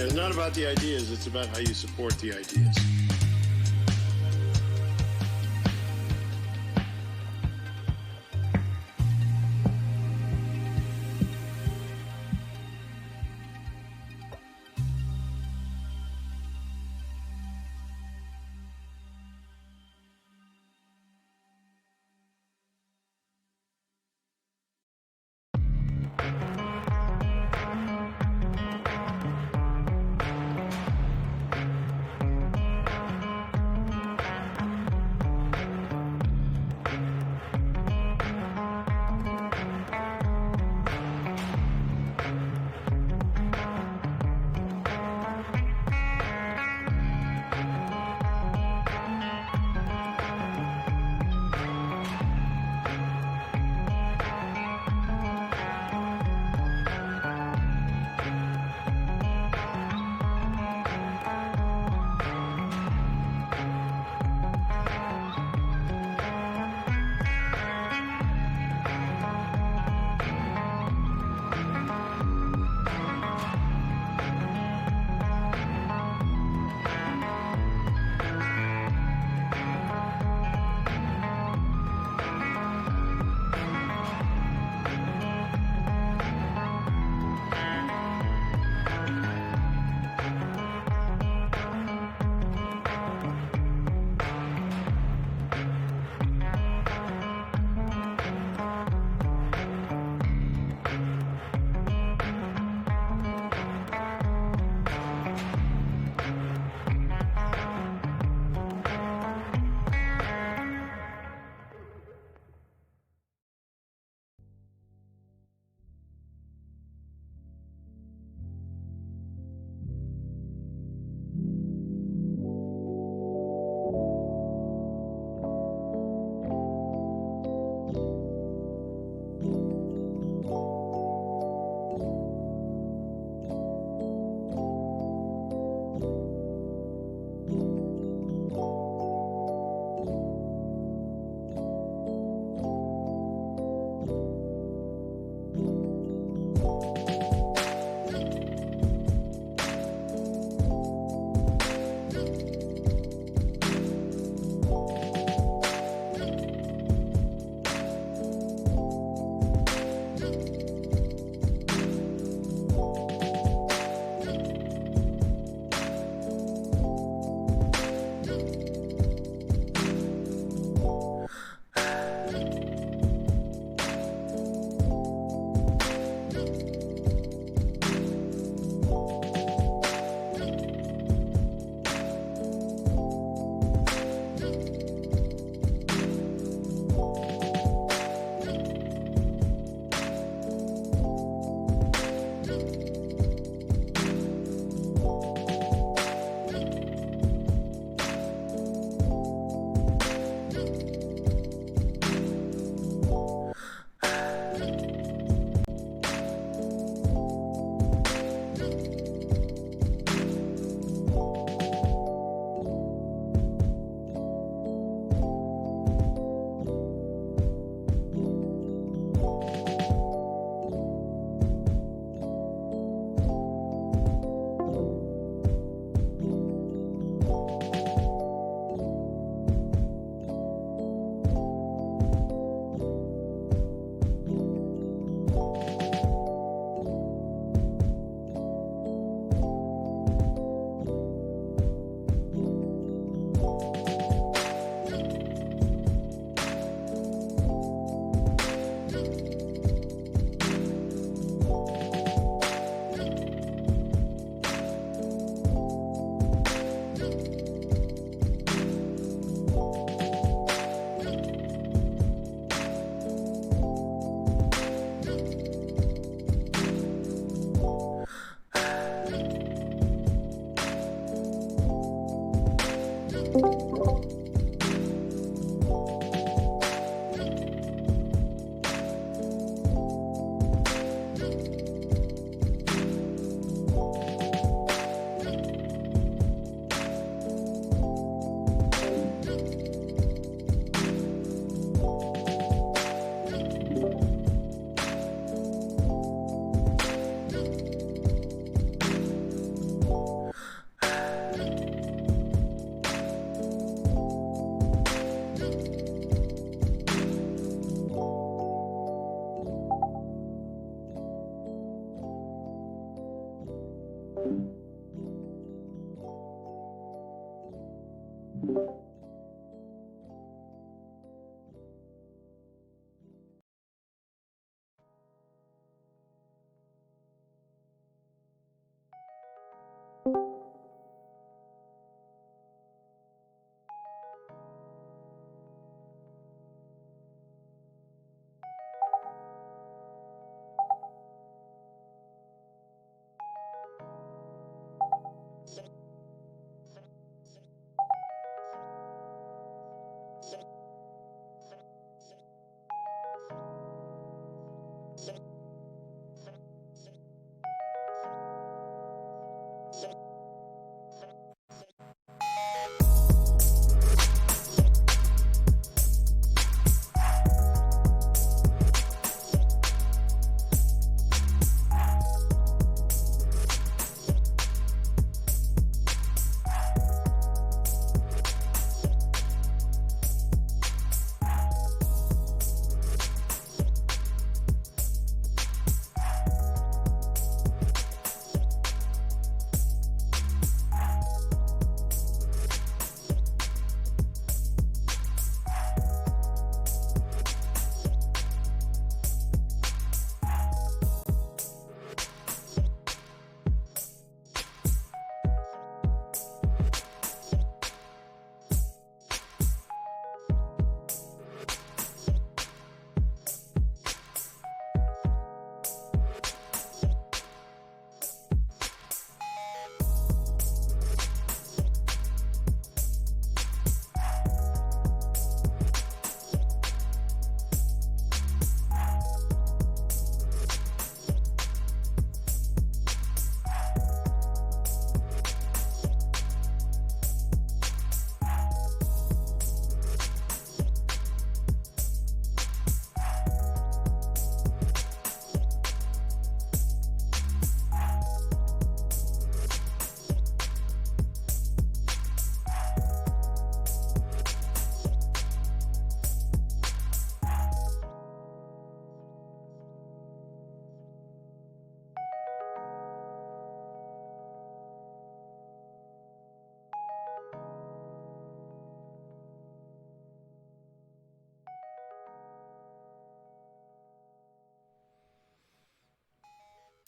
Yeah, it's not about the ideas, it's about how you support the ideas.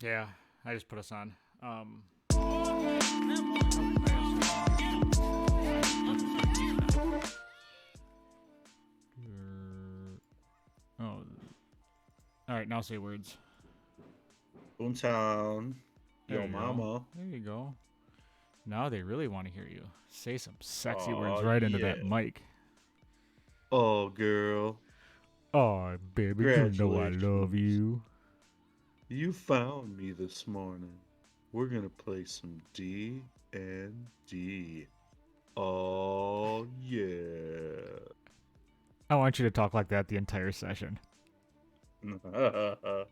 Yeah, I just put us on. Oh, all right. Now say words. Boomtown. There Yo, you mama. go. There you go. Now they really want to hear you. Say some sexy words Oh, right into yeah. that mic. Oh, girl. Oh, baby, you know I love you. You found me this morning. We're gonna play some D and D. Oh yeah. I want you to talk like that the entire session. I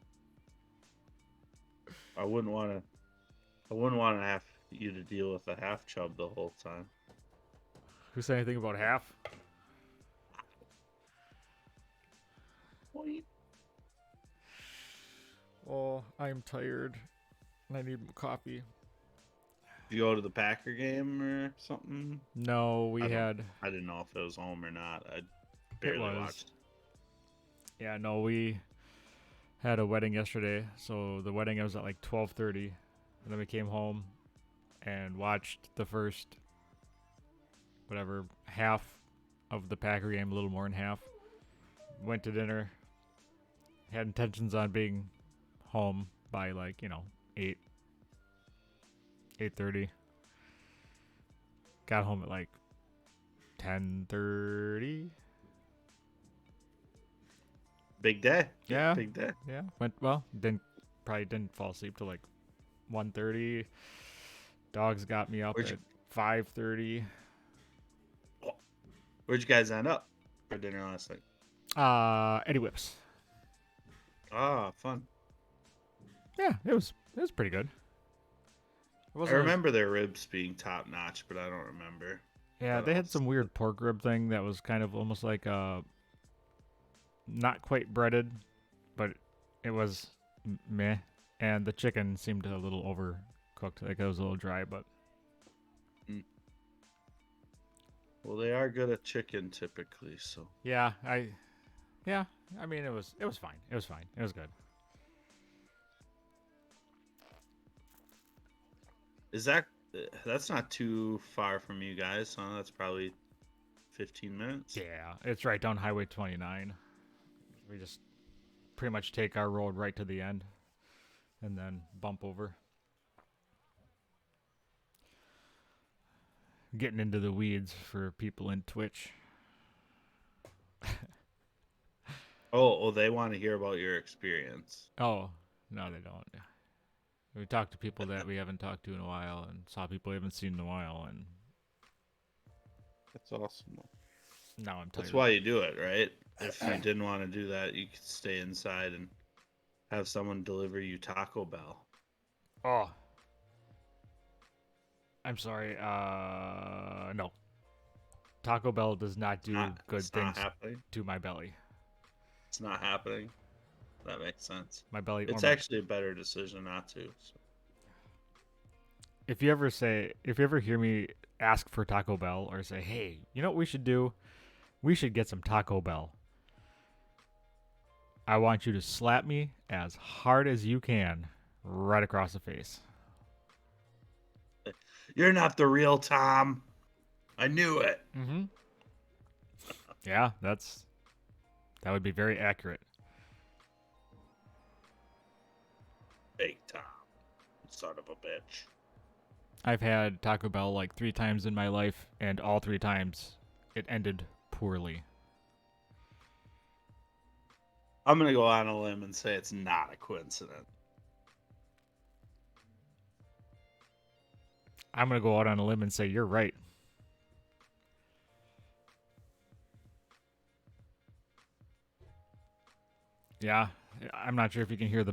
wouldn't want to. I wouldn't want to have you to deal with a half chub the whole time. Who said anything about half? What? Oh, I'm tired. And I need coffee. You go to the Packer game or something? No, I didn't know if it was home or not. I barely watched. Yeah, no, we had a wedding yesterday. So the wedding was at like 12:30, and then we came home and watched the first half of the Packer game, a little more than half. Went to dinner. Had intentions on being home by 8:30. Got home at like 10:30. Big day. Yeah. Big day. Yeah. Probably didn't fall asleep till like 1:30. Dogs got me up at 5:30. Where'd you guys end up for dinner last night? Eddie Whips. Ah, fun. Yeah, it was pretty good. I remember their ribs being top notch, but I don't remember. Yeah, they had some weird pork rib thing that was kind of almost like not quite breaded, but it was meh. And the chicken seemed a little overcooked, like it was a little dry, but. Well, they are good at chicken typically, so. Yeah, I mean it was fine. It was fine. It was good. That's not too far from you guys, huh? That's probably 15 minutes. Yeah, it's right down Highway 29. We just pretty much take our road right to the end and then bump over. Getting into the weeds for people in Twitch. Oh, they want to hear about your experience. Oh, no, they don't. We talked to people that we haven't talked to in a while and saw people we haven't seen in a while, and that's awesome. Now I'm tired. That's why you do it, right? If you didn't want to do that, you could stay inside and have someone deliver you Taco Bell. Oh. I'm sorry. No. Taco Bell does not do good things to my belly. It's not happening. That makes sense. My belly. It's actually a better decision not to. So. If you ever hear me ask for Taco Bell or say, hey, you know what we should do? We should get some Taco Bell. I want you to slap me as hard as you can right across the face. You're not the real Tom. I knew it. Mm-hmm. Yeah, that would be very accurate. Fake Tom. Son of a bitch. I've had Taco Bell like 3 times in my life, and all 3 times it ended poorly. I'm going to go on a limb and say it's not a coincidence. I'm going to go out on a limb and say you're right. Yeah, I'm not sure if you can hear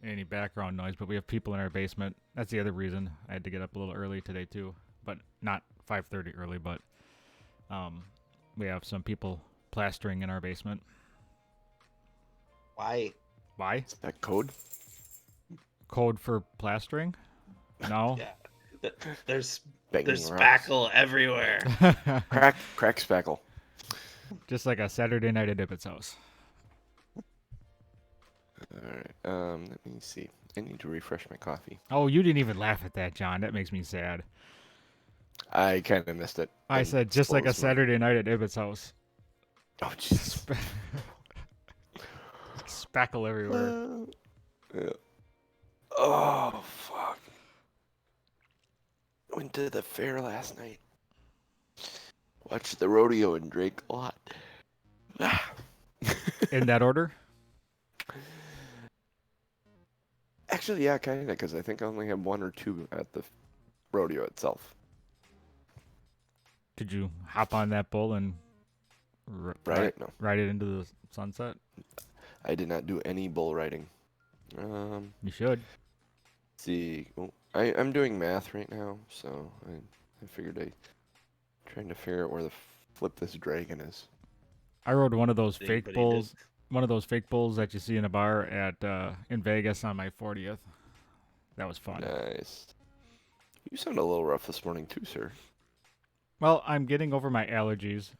any background noise, but we have people in our basement. That's the other reason I had to get up a little early today too, but not 5:30 early, but we have some people plastering in our basement. Why? Is that code? Code for plastering? No. Yeah. There's spackle everywhere. Crack spackle. Just like a Saturday night at Ippett's house. All right. Let me see. I need to refresh my coffee. Oh, you didn't even laugh at that, John. That makes me sad. I kind of missed it. I in said just like a school this morning. Saturday night at Ibbott's house. Oh, Jesus. Spackle everywhere. Yeah. Oh, fuck. Went to the fair last night. Watched the rodeo and drank a lot. In that order? Actually, yeah, kind of, because I think I only had one or two at the rodeo itself. Did you hop on that bull and Right? No, ride it into the sunset? I did not do any bull riding. You should. See, well, I'm doing math right now, so I figured trying to figure out where the flip this dragon is. I rode one of those Did fake anybody bulls. One of those fake bulls that you see in a bar at in Vegas on my 40th. That was fun. Nice. You sound a little rough this morning too, sir. Well, I'm getting over my allergies,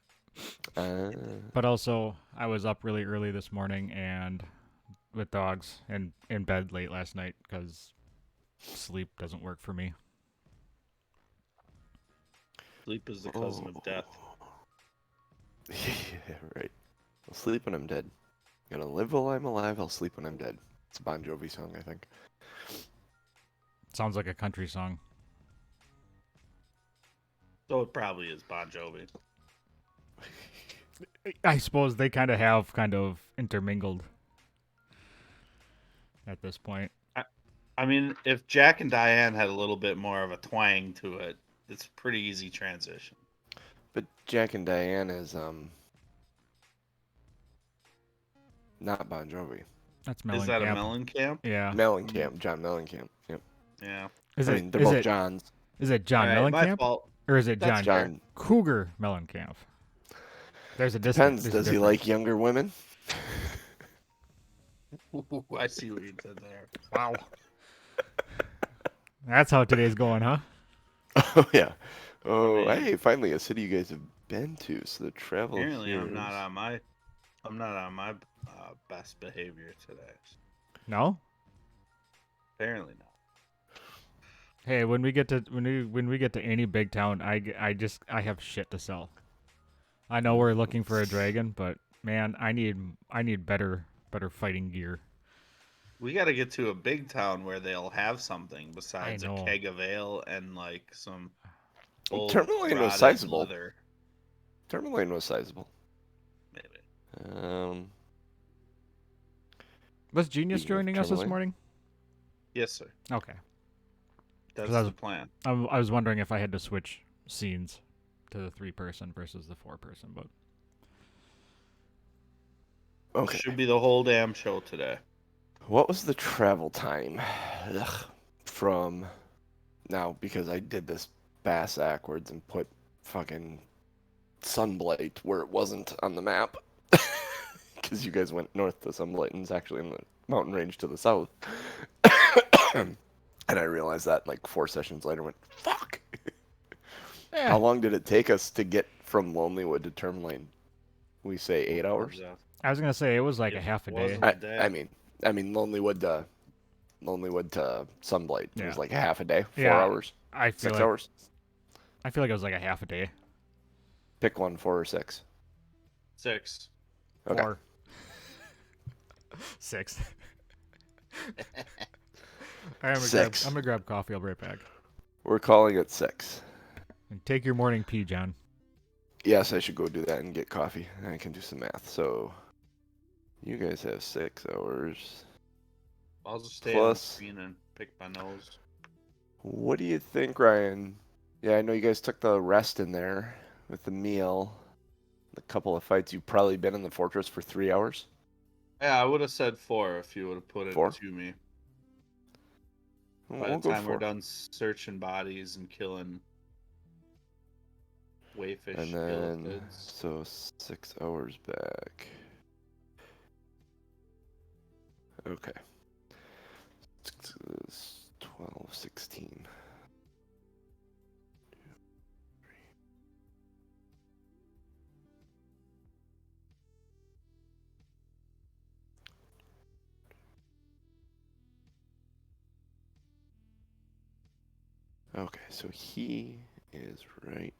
Uh, but also I was up really early this morning and with dogs and in bed late last night because sleep doesn't work for me. Sleep is the cousin of death. yeah, right. I'll sleep when I'm dead. Gonna live while I'm alive, I'll sleep when I'm dead. It's a Bon Jovi song, I think. Sounds like a country song. So it probably is Bon Jovi. I suppose they kind of intermingled at this point. I mean, if Jack and Diane had a little bit more of a twang to it, it's a pretty easy transition. But Jack and Diane is not Bon Jovi. That's Is that a Mellencamp. Mellencamp? Yeah. Mellencamp, John Mellencamp. Yep. Yeah. Is I it? mean, they're Is both it? Johns. Is it John All right, my Mellencamp fault. or is it That's John John Cougar Mellencamp? There's a distance. depends. Does he like younger women? I see what you did there. Wow. That's how today's going, huh? Oh yeah. Oh, I mean- hey, finally a city you guys have been to. So the travel. Apparently, I'm not heroes. on my best behavior today. No. Apparently not. Hey, when we get to any big town, I have shit to sell. I know we're looking for a dragon, but man, I need better fighting gear. We got to get to a big town where they'll have something besides a know. keg of ale and like some old Tourmaline was rotted sizable. leather. Tourmaline was sizable. Maybe. Was Genius Speaking of joining us this Tourmaline. morning? Yes, sir. Okay. That's 'Cause I the was- plan. I was wondering if I had to switch scenes to the 3-person versus the 4-person, but Okay. Should be the whole damn show today. What was the travel time from now? Because I did this bass backwards and put fucking Sunblight where it wasn't on the map. Because you guys went north to Sunblight and it's actually in the mountain range to the south. And I realized that like 4 sessions later went, fuck! yeah. How long did it take us to get from Lonelywood to Tourmaline? We say 8 hours? I was gonna say it was like a It half a day. wasn't. I mean Lonelywood to Sunblight. It Yeah. was like a half a day, 4 Yeah. hours, I feel 6 like hours. I feel like it was like a half a day. Pick one, 4 or 6. 6. Okay. 4. 6. All right, Six. I'm gonna grab coffee. I'll be right back. We're calling it 6. And take your morning pee, John. Yes, I should go do that and get coffee. I can do some math. So, you guys have 6 hours. I'll just stay on the Plus- screen and pick my nose. What do you think, Ryan? Yeah, I know you guys took the rest in there with the meal. A couple of fights. You've probably been in the fortress for 3 hours. Yeah, I would have said 4 if you would have put it 4? to me. We'll By the go time we're 4. done searching bodies and killing wayfish, And then, illithids. so 6 hours back. Okay. 12, 16. Okay, so he is right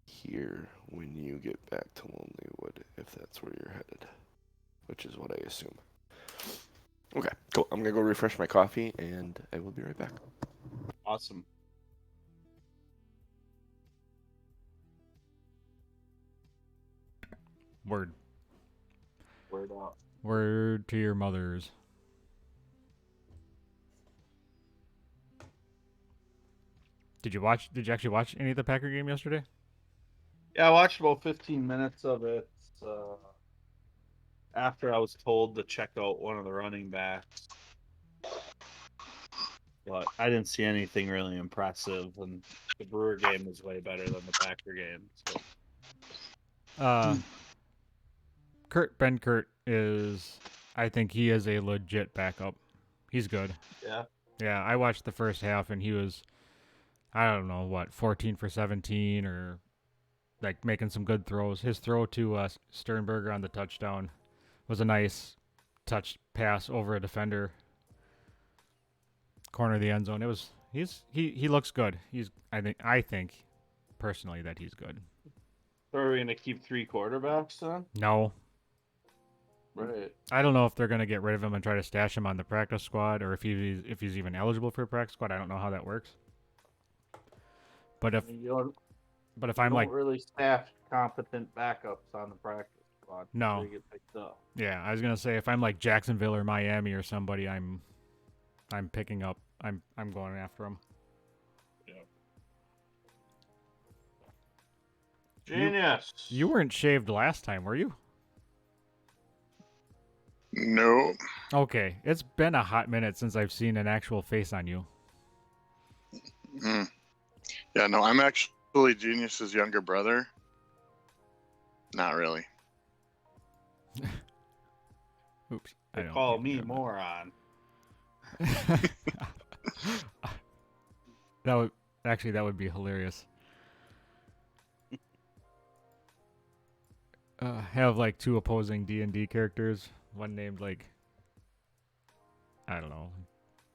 here when you get back to Lonelywood, if that's where you're headed, which is what I assume. Okay, cool. I'm gonna go refresh my coffee, and I will be right back. Awesome. Word. Word out. Word to your mothers. Did you actually watch any of the Packer game yesterday? Yeah, I watched about 15 minutes of it after I was told to check out one of the running backs. But I didn't see anything really impressive, and the Brewer game was way better than the Packer game. So Ben Kurt is, I think he is a legit backup. He's good. yeah, Yeah, I watched the first half and he was, I don't know, what, 14 for 17 or like making some good throws. His throw to Sternberger on the touchdown was a nice touch pass over a defender, corner of the end zone. It was he looks good. I think personally that he's good. so are we gonna keep 3 quarterbacks then? No, Right. I don't know if they're gonna get rid of him and try to stash him on the practice squad or if he's even eligible for a practice squad. I don't know how that works. But if You I'm don't like, really staff competent backups on the practice squad. No. They get picked up. yeah, I was gonna say if I'm like Jacksonville or Miami or somebody, I'm picking up. I'm going after him. Genius. You weren't shaved last time, were you? No. Okay, it's been a hot minute since I've seen an actual face on you. Mm. Yeah, no, I'm actually Genius's younger brother. Not really. Oops. They I don't call mean me to- moron. that would be hilarious. Have like 2 opposing D&D characters, one named like, I don't know,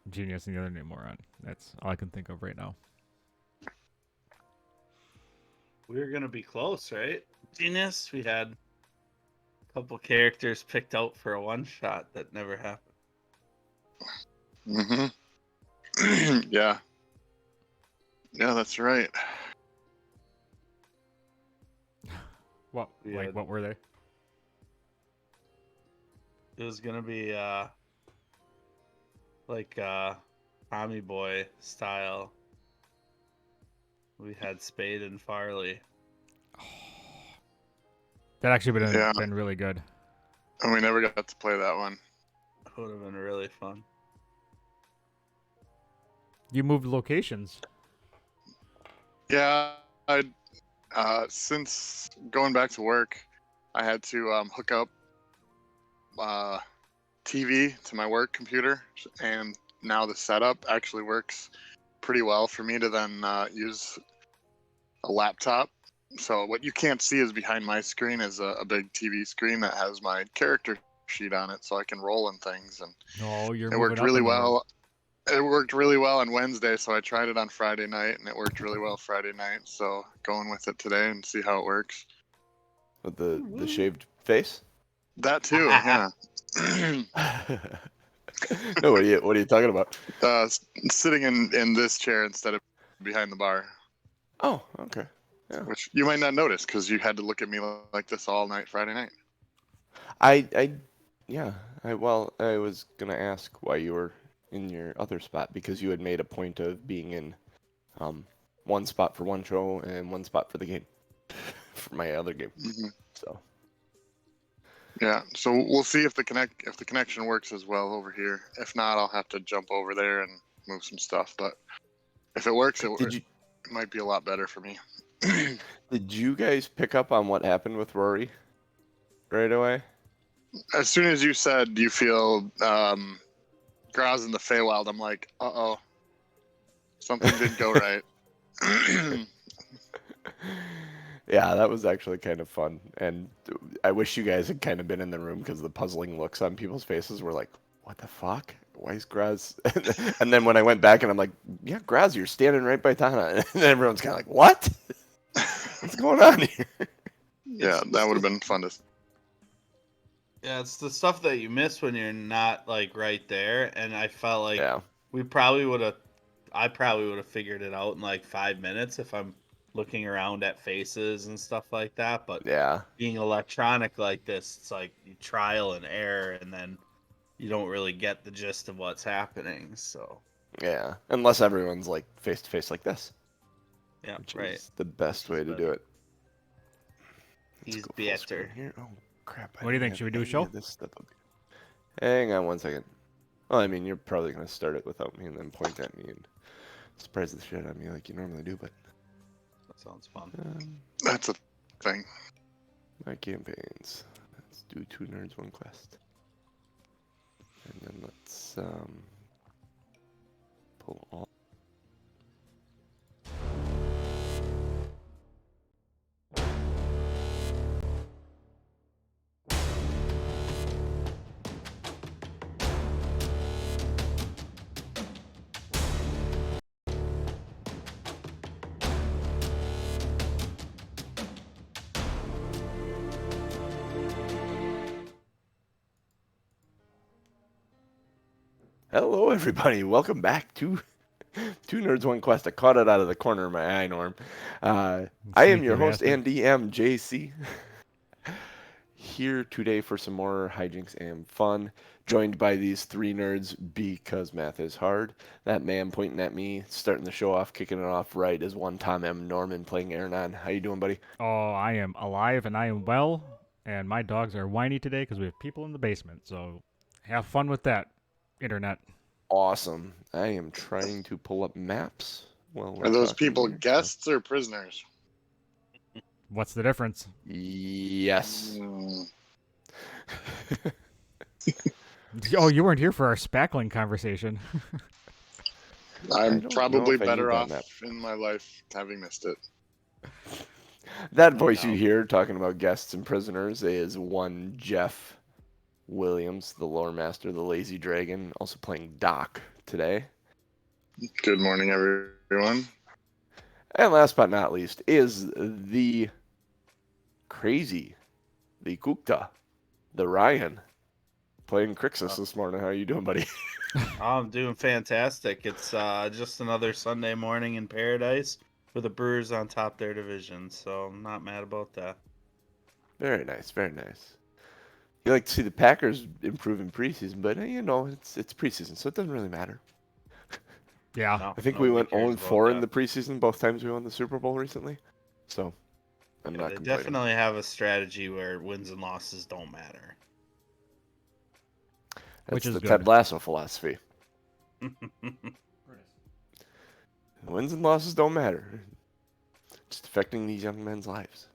Genius and the other named Moron. That's all I can think of right now. We were gonna be close, right? Genius. We had a couple characters picked out for a one shot that never happened. Mm-hmm. Yeah. Yeah, that's right. What Yeah. what were they? It was gonna be like Tommy Boy style. We had Spade and Farley. That actually would have Yeah. been really good. And we never got to play that one. Would have been really fun. You moved locations. Yeah, since going back to work, I had to hook up TV to my work computer, and now the setup actually works pretty well for me to then use a laptop. So what you can't see is behind my screen is a big TV screen that has my character sheet on it, so I can roll and things. And No, you're it moving worked up really in the world. well. It worked really well on Wednesday, so I tried it on Friday night, and it worked really well Friday night. So going with it today and see how it works. With the shaved face? That too, yeah. No, what are you talking about? Sitting in this chair instead of behind the bar, Oh, okay. Yeah. which you might not notice because you had to look at me like this all night Friday night. I was gonna ask why you were in your other spot because you had made a point of being in one spot for one show and one spot for the game for my other game. Mm-hmm. So Yeah, so we'll see if the connection works as well over here. If not, I'll have to jump over there and move some stuff. But if it works, it might be a lot better for me. did you guys pick up on what happened with Rory right away? As soon as you said you feel Graz in the Feywild, I'm like, uh-oh. Something didn't go right. Yeah, that was actually kind of fun, and I wish you guys had kind of been in the room because the puzzling looks on people's faces were like, "What the fuck? why is Graz? And then when I went back and I'm like, yeah, Graz, you're standing right by Tana. And everyone's kind of like, what? What's going on here? Yeah, that would have been fun to. Yeah, it's the stuff that you miss when you're not like right there. And I felt like Yeah. I probably would have figured it out in like 5 minutes if I'm looking around at faces and stuff like that. But Yeah. being electronic like this, it's like you trial and error, and then you don't really get the gist of what's happening. So Yeah. Unless everyone's like face to face like this, yeah, which right. is the best way to do it. Let's He's go full screen better. here. Oh crap! What do you think? Should we do a show? This stuff up here. Hang on 1 second. Well, I mean, you're probably gonna start it without me and then point at me and surprise the shit out of me like you normally do. But That sounds fun. That's a thing. my campaigns. Let's do 2 nerds, 1 quest, and then let's pull all. Hello, everybody. Welcome back to 2 Nerds, 1 Quest. I caught it out of the corner of my eye, Norm. I am your Sneaky host bastard. and DM, JC. Here today for some more hijinks and fun. Joined by these 3 nerds because math is hard. That man pointing at me, starting the show off, kicking it off right is one Tom M. Norman playing Aronan. How you doing, buddy? Oh, I am alive and I am well, and my dogs are whiny today because we have people in the basement. So have fun with that, internet. Awesome. I am trying to pull up maps. Well, Are those people here. guests or prisoners? What's the difference? Yes. Mm, Oh, you weren't here for our spackling conversation. I'm don't know probably if I better need that off map. in my life having missed it. That voice you No. hear talking about guests and prisoners is one Jeff Williams, the lore master, the lazy dragon, also playing Doc today. Good morning, everyone. And last but not least is the crazy, the Kukta, the Ryan, playing Crixus this morning. How are you doing, buddy? I'm doing fantastic. It's just another Sunday morning in paradise with the Brewers on top their division, so I'm not mad about that. Very nice, very nice. You like to see the Packers improve in preseason, but you know it's preseason, so it doesn't really matter. Yeah. No, I think we nobody went cares 0-4 about in the preseason both times we won the Super Bowl recently. So I'm that. not They complaining. definitely have a strategy where wins and losses don't matter. That's Which is the good. Ted Lasso philosophy. Wins and losses don't matter. Just affecting these young men's lives.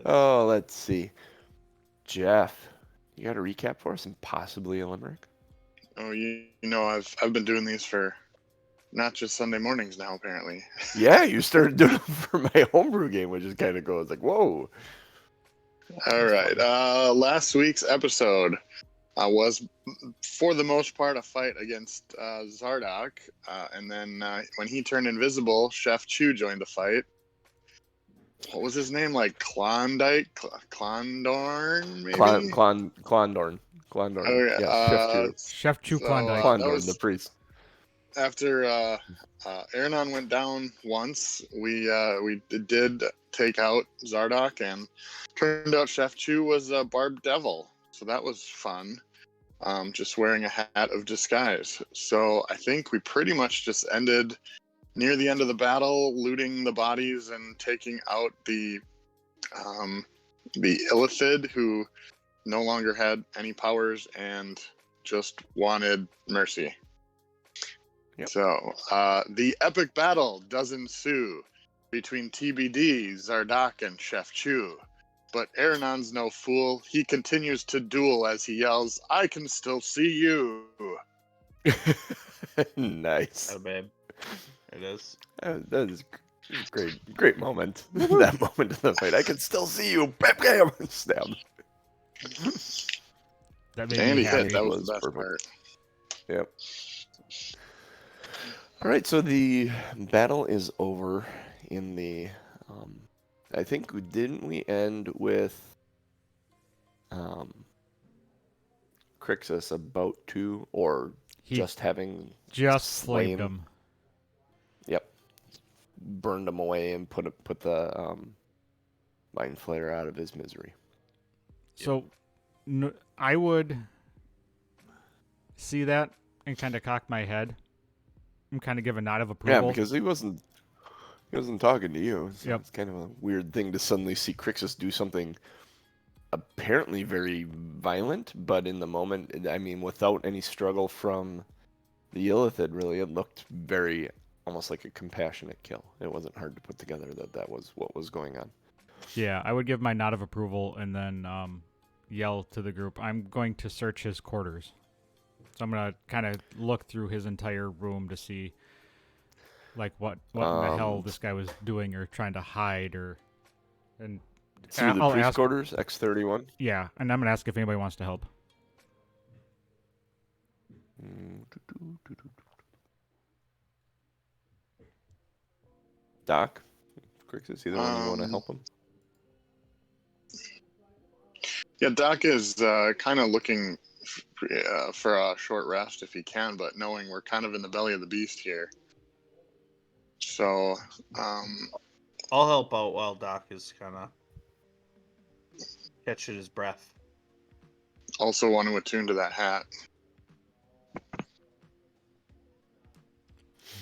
Oh, let's see. Jeff, you got a recap for us and possibly a limerick? Oh, you know, I've been doing these for not just Sunday mornings now, apparently. Yeah, you started doing it for my homebrew game, which is kind of cool. It's like, whoa. All right. Last week's episode was, for the most part, a fight against Zardock. And then when he turned invisible, Chef Chu joined the fight. What was his name? Like Klondike? Klondorn, maybe? Klondorn. Okay, Yeah, Chef Chu. Chef Chu so, Klondike. that Klondorn, was- the priest. After Aronan went down once, we did take out Zardock, and turned out Chef Chu was a barbed devil. So that was fun. Just wearing a hat of disguise. So I think we pretty much just ended near the end of the battle, looting the bodies and taking out the Ilithid, who no longer had any powers and just wanted mercy. Yep. So the epic battle does ensue between TBD, Zardock, and Chef Chu. But Aronon's no fool. He continues to duel as he yells, "I can still see you!" Nice. Oh, babe. There it is. That is great moment. That moment in the fight. I can still see you. Bam, bam, stab. That made And me he hit. happy. That It was was the best perfect. part. Yep. All right, so the battle is over in the. I think didn't we end with Crixus about to, or He just having just slain slaved him. Yep, burned him away and put the mind flayer out of his misery. So I would see that and kind of cock my head and kind of give a nod of Yeah, approval. because he wasn't talking to you. So Yep. It's kind of a weird thing to suddenly see Crixus do something apparently very violent, but in the moment, I mean, without any struggle from the Ilithid, really, it looked very almost like a compassionate kill. It wasn't hard to put together that was what was going on. Yeah, I would give my nod of approval and then yell to the group, I'm going to search his quarters. So I'm going to kind of look through his entire room to see like what in the hell this guy was doing or trying to hide and Through the I'll priest ask, quarters, X31. yeah, and I'm going to ask if anybody wants to help. Doc, Crixus, either one you want to help him? Yeah, Doc is kind of looking for a short rest if he can, but knowing we're kind of in the belly of the beast here. So, I'll help out while Doc is kind of catching his breath. also want to attune to that hat.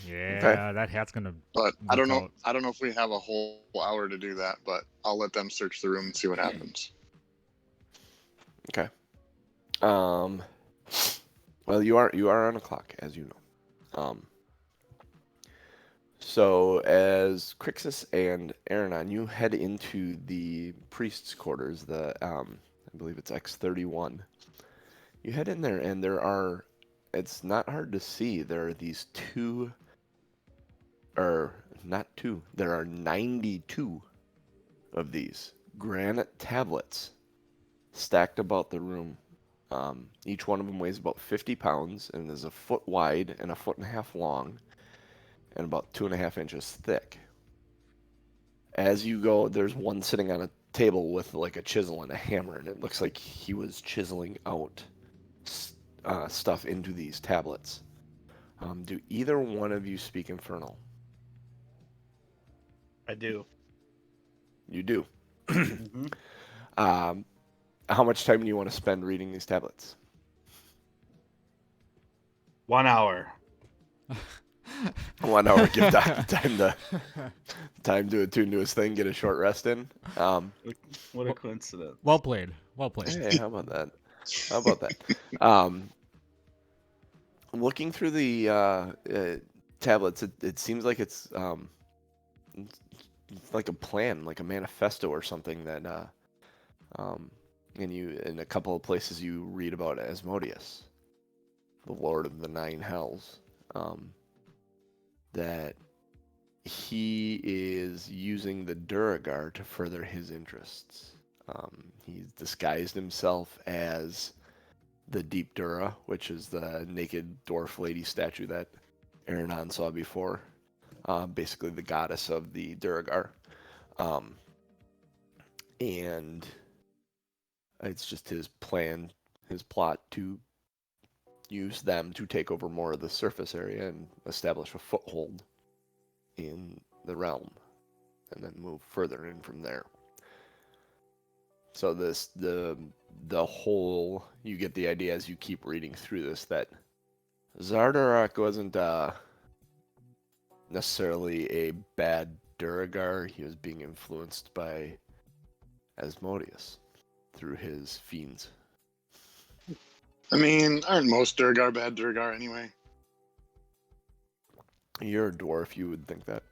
Yeah, Okay. that hat's going to But I don't know. out. I don't know if we have a whole hour to do that, but I'll let them search the room and see what happens. Okay. Well, you are on a clock, as you know. So as Crixus and Aronan, you head into the priest's quarters. I believe it's X31. You head in there, and it's not hard to see. There are these there are 92 of these granite tablets stacked about the room. Each one of them weighs about 50 pounds and is a foot wide and a foot and a half long and about 2.5 inches thick. As you go, there's one sitting on a table with like a chisel and a hammer, and it looks like he was chiseling out stuff into these tablets. Do either one of you speak Infernal? I do. You do. Mm-hmm. How much time do you want to spend reading these tablets? 1 hour. 1 hour. Give Doc time to attune to his thing, get a short rest in. What a coincidence. Well played. Hey, how about that? Looking through the tablets, it seems like it's like a plan, like a manifesto or something that in a couple of places you read about Asmodeus, the Lord of the Nine Hells, that he is using the Duragar to further his interests. He's disguised himself as the Deep Dura, which is the naked dwarf lady statue that Aronan saw before. Basically the goddess of the Duragar. And it's just his plan, his plot to use them to take over more of the surface area and establish a foothold in the realm, and then move further in from there. So the whole, you get the idea as you keep reading through this that Zardarak wasn't necessarily a bad Duragar. He was being influenced by Asmodeus through his fiends. I mean, aren't most Durgar bad Durgar anyway? You're a dwarf, you would think that.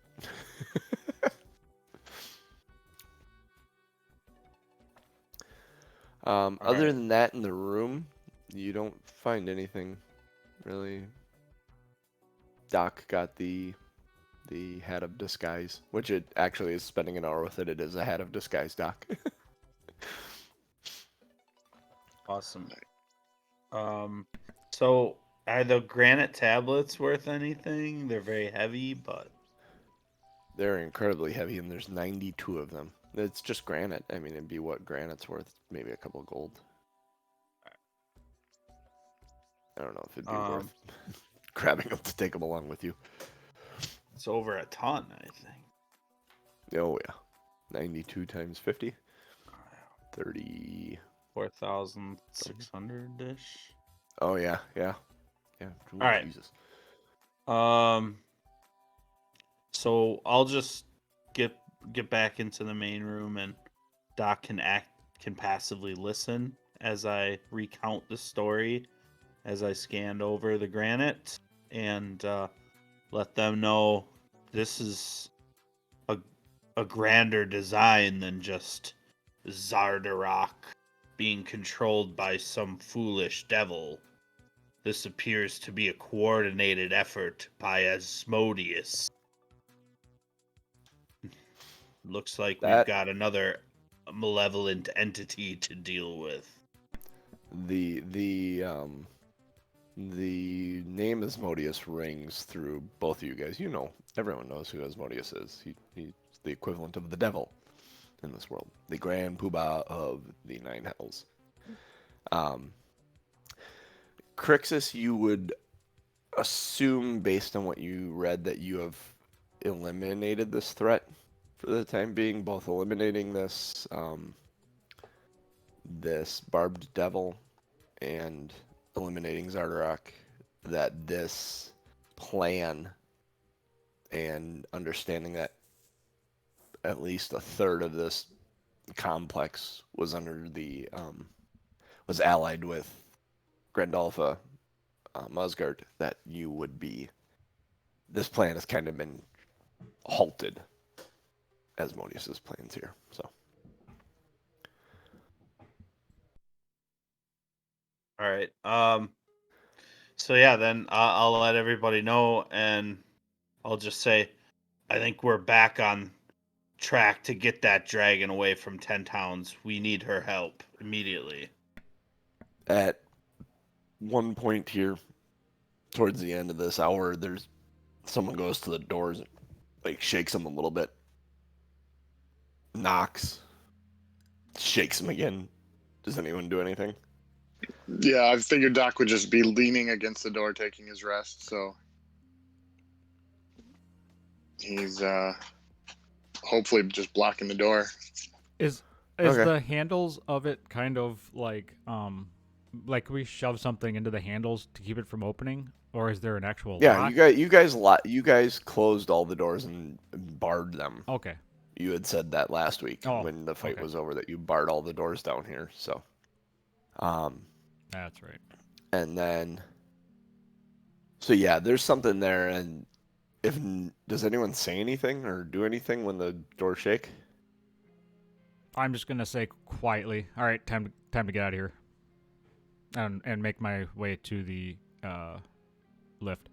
Other right. than that, in the room, you don't find anything really. Doc got the hat of disguise, which it actually is spending an hour with it. It is a hat of disguise, Doc. Awesome. So Are the granite tablets worth anything? They're very heavy, but They're incredibly heavy, and there's 92 of them. It's just granite. I mean, it'd be what granite's worth, maybe a couple of gold. I don't know if it'd be worth grabbing them to take them along with you. it's over a ton, I think. Oh, yeah. 92 times 50? 30. 4,600-ish. Oh, yeah, yeah. Yeah, ooh, All right. Jesus. So I'll just get back into the main room, and Doc can passively listen as I recount the story as I scanned over the granite, and let them know this is a grander design than just Zardarok being controlled by some foolish devil. This appears to be a coordinated effort by Asmodeus. Looks like we've got another malevolent entity to deal with. The name Asmodeus rings through both of you guys. You know, everyone knows who Asmodeus is. He's the equivalent of the devil in this world. The grand poobah of the Nine Hells. Crixus, you would assume, based on what you read, that you have eliminated this threat for the time being, both eliminating this this barbed devil and eliminating Zardarok, that this plan and understanding that at least a third of this complex was under the was allied with Grandalfa Musgard, that you would be, this plan has kind of been halted, Asmodeus's plans here. So All right. So yeah, then I'll let everybody know, and I'll just say, I think we're back on track to get that dragon away from 10 Towns. We need her help immediately. at one point here, towards the end of this hour, there's someone goes to the doors, like shakes them a little bit, knocks, shakes them again. Does anyone do anything? Yeah, I figured Doc would just be leaning against the door taking his rest, so he's hopefully just blocking the door. Is Okay. the handles of it kind of like we shove something into the handles to keep it from opening, or is there an actual Yeah, lock? you guys closed all the doors and barred them. Okay. You had said that last week when the fight okay. was over, that you barred all the doors down here. So, That's right. and then, so yeah, there's something there. And does anyone say anything or do anything when the doors shake? I'm just gonna say quietly, all right, time to get out of here, and make my way to the lift.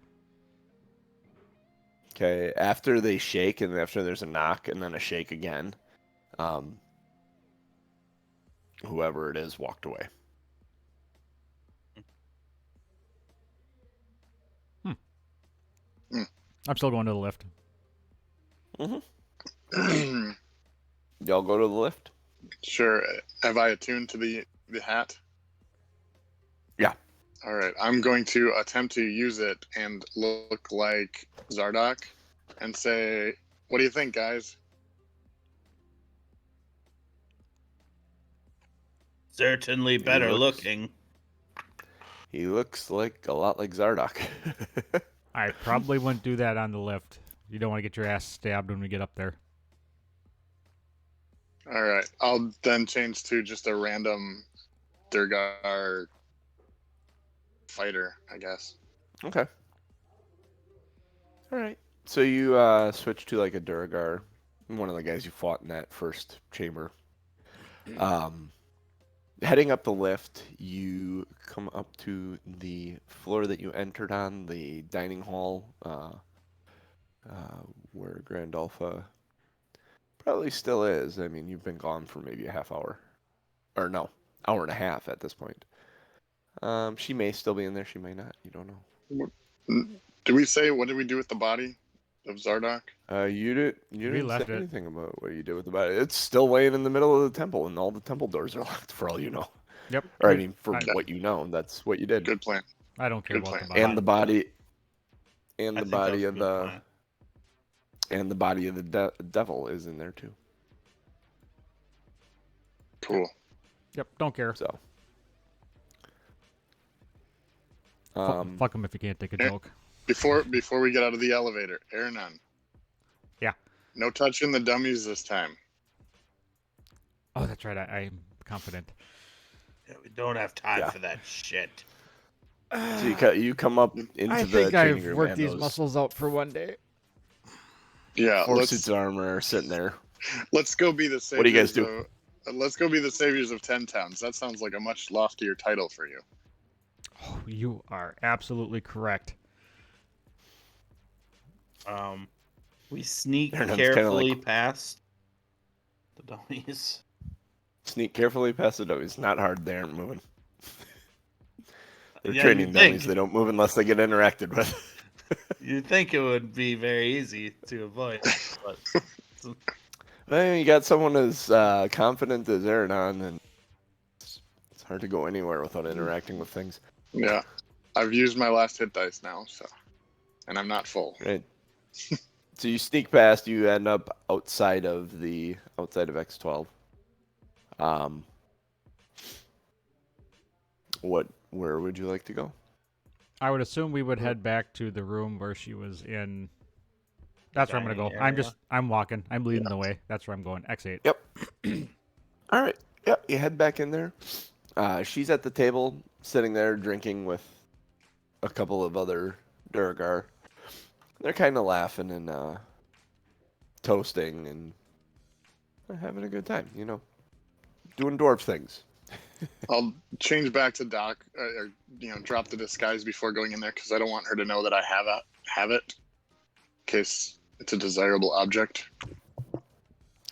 Okay, after they shake and after there's a knock and then a shake again, whoever it is walked away. I'm still going to the lift. Mm-hmm. Y'all go to the lift? Sure. Have I attuned to the hat? Yeah. All right. I'm going to attempt to use it and look like Zardoc and say, "What do you think, guys?" Certainly better looking. He looks like a lot like Zardoc. I probably wouldn't do that on the lift. You don't want to get your ass stabbed when we get up there. All right. I'll then change to just a random Durgar fighter, I guess. Okay. All right. So you switch to like a Duragar, one of the guys you fought in that first chamber. Heading up the lift, you come up to the floor that you entered on, the dining hall, where Grandalfa probably still is. I mean, you've been gone for maybe a half hour. Or no, hour and a half at this point. She may still be in there. She may not. You don't know. Do we say what did we do with the body of Zardoc? You didn't say left it. anything about what you did with the body. It's still laying in the middle of the temple, and all the temple doors are locked. For all you know, Yep. or I mean, for I- what you know, that's what you did. Good plan. I don't care Good about the plan. body. And the body, and I the think that was body a of good the, plan. and the body of the devil is in there too. Cool. Yep. Don't care. So, Fuck him if you can't take a Yeah. joke. Before we get out of the elevator, Aronan. Yeah. No touching the dummies this time. Oh, that's right. I'm confident. Yeah, we don't have time Yeah. for that shit. so you come up into I the think training I've room, worked and these those muscles out for one day. Yeah, four suits of armor are sitting there. let's go be the saviors. What do you guys do? Let's go be the saviors of 10 towns. That sounds like a much loftier title for you. Oh, you are absolutely correct. We sneak Aaron's kinda carefully like- past the dummies. Sneak carefully past the dummies. Not hard. They aren't moving. They're Yeah, training you'd dummies. think. They don't move unless they get interacted with. You'd think it would be very easy to avoid, but Well, you got someone as confident as Aronan, and it's hard to go anywhere without interacting with things. Yeah. I've used my last hit dice now, so, and I'm not full. Right. So you sneak past. You end up outside of X12. Where would you like to go? I would assume we would head back to the room where she was in. That's where I'm gonna go. Dining I'm walking. I'm leading the way. That's where I'm going. X8. Yep. All right. Yep. You head back in there. She's at the table, sitting there drinking with a couple of other Durgar. They're kind of laughing and toasting and having a good time, doing dwarf things. I'll change back to Doc, or drop the disguise before going in there because I don't want her to know that I have it, in case it's a desirable object.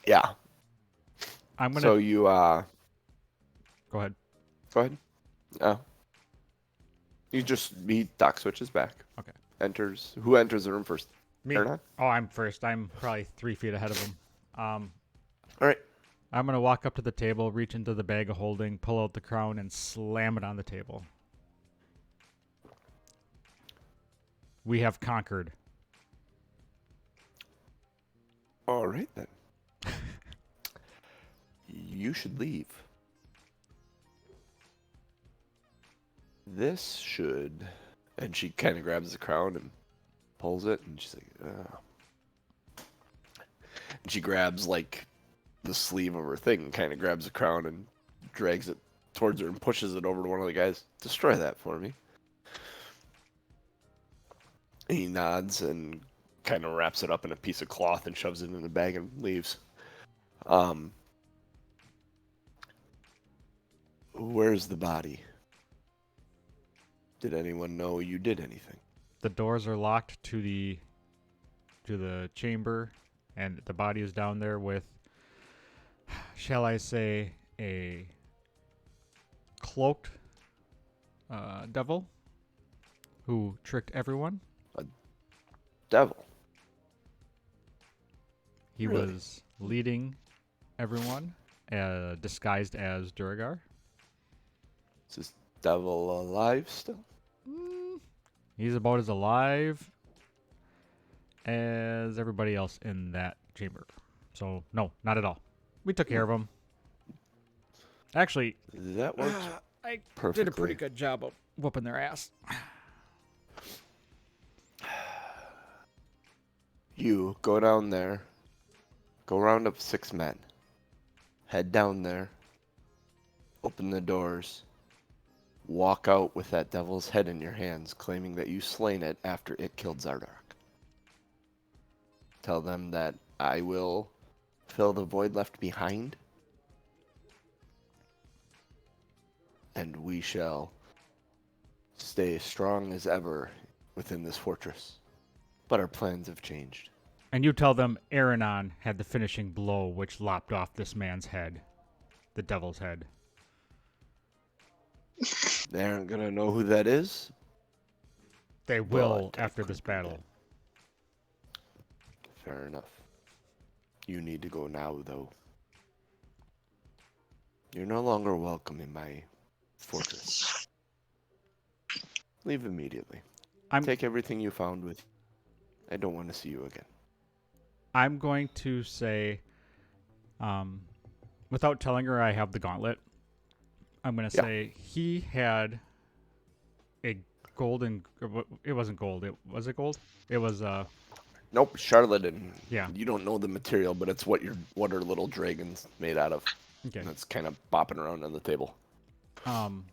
Yeah. I'm gonna So you go ahead. go ahead. Oh. Doc switches back. Okay. Who enters the room first? Me. Aronan? Oh, I'm first. I'm probably 3 feet ahead of him. All right. I'm gonna walk up to the table, reach into the bag of holding, pull out the crown, and slam it on the table. We have conquered. All right then. You should leave. This should, and she kind of grabs the crown and pulls it, and she's like, "Oh." And she grabs like the sleeve of her thing, and kind of grabs the crown and drags it towards her and pushes it over to one of the guys. Destroy that for me. He nods and kind of wraps it up in a piece of cloth and shoves it in the bag and leaves. Where's the body? Did anyone know you did anything? The doors are locked to the chamber, and the body is down there with, shall I say, a cloaked devil who tricked everyone. Devil. He Really? was leading everyone, disguised as Duragar. Is this devil alive still? He's about as alive as everybody else in that chamber. So, no, not at all. We took care of him. Actually, That works I perfectly. did a pretty good job of whooping their ass. You go down there, go round up 6 men, head down there, open the doors, walk out with that devil's head in your hands, claiming that you slain it after it killed Zardoc. Tell them that I will fill the void left behind, and we shall stay as strong as ever within this fortress. But our plans have changed. And you tell them Aronan had the finishing blow which lopped off this man's head. The devil's head. They aren't gonna know who that is. They will But I after this could do battle. that. Fair enough. You need to go now, though. You're no longer welcome in my fortress. Leave immediately. Take everything you found with you. I don't want to see you again. I'm going to say, without telling her I have the gauntlet, I'm going to say he had a golden. It wasn't gold. Was it gold? It was. Nope, charlatan. Yeah. You don't know the material, but it's what are little dragons made out of. Okay. And it's kind of bopping around on the table. I'm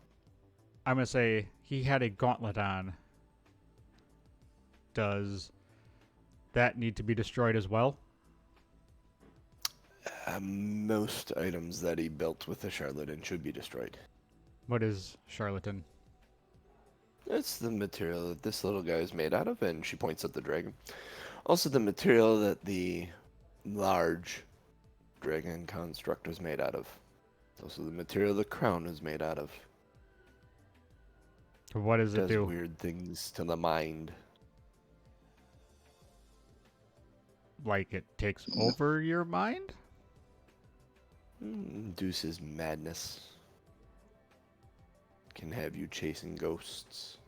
going to say he had a gauntlet on. Does that need to be destroyed as well? Most items that he built with the charlatan should be destroyed. What is charlatan? It's the material that this little guy is made out of, and she points at the dragon. Also, the material that the large dragon construct was made out of. It's also the material the crown is made out of. What does it do? Weird things to the mind. Like it takes over your mind? Induces madness. Can have you chasing ghosts.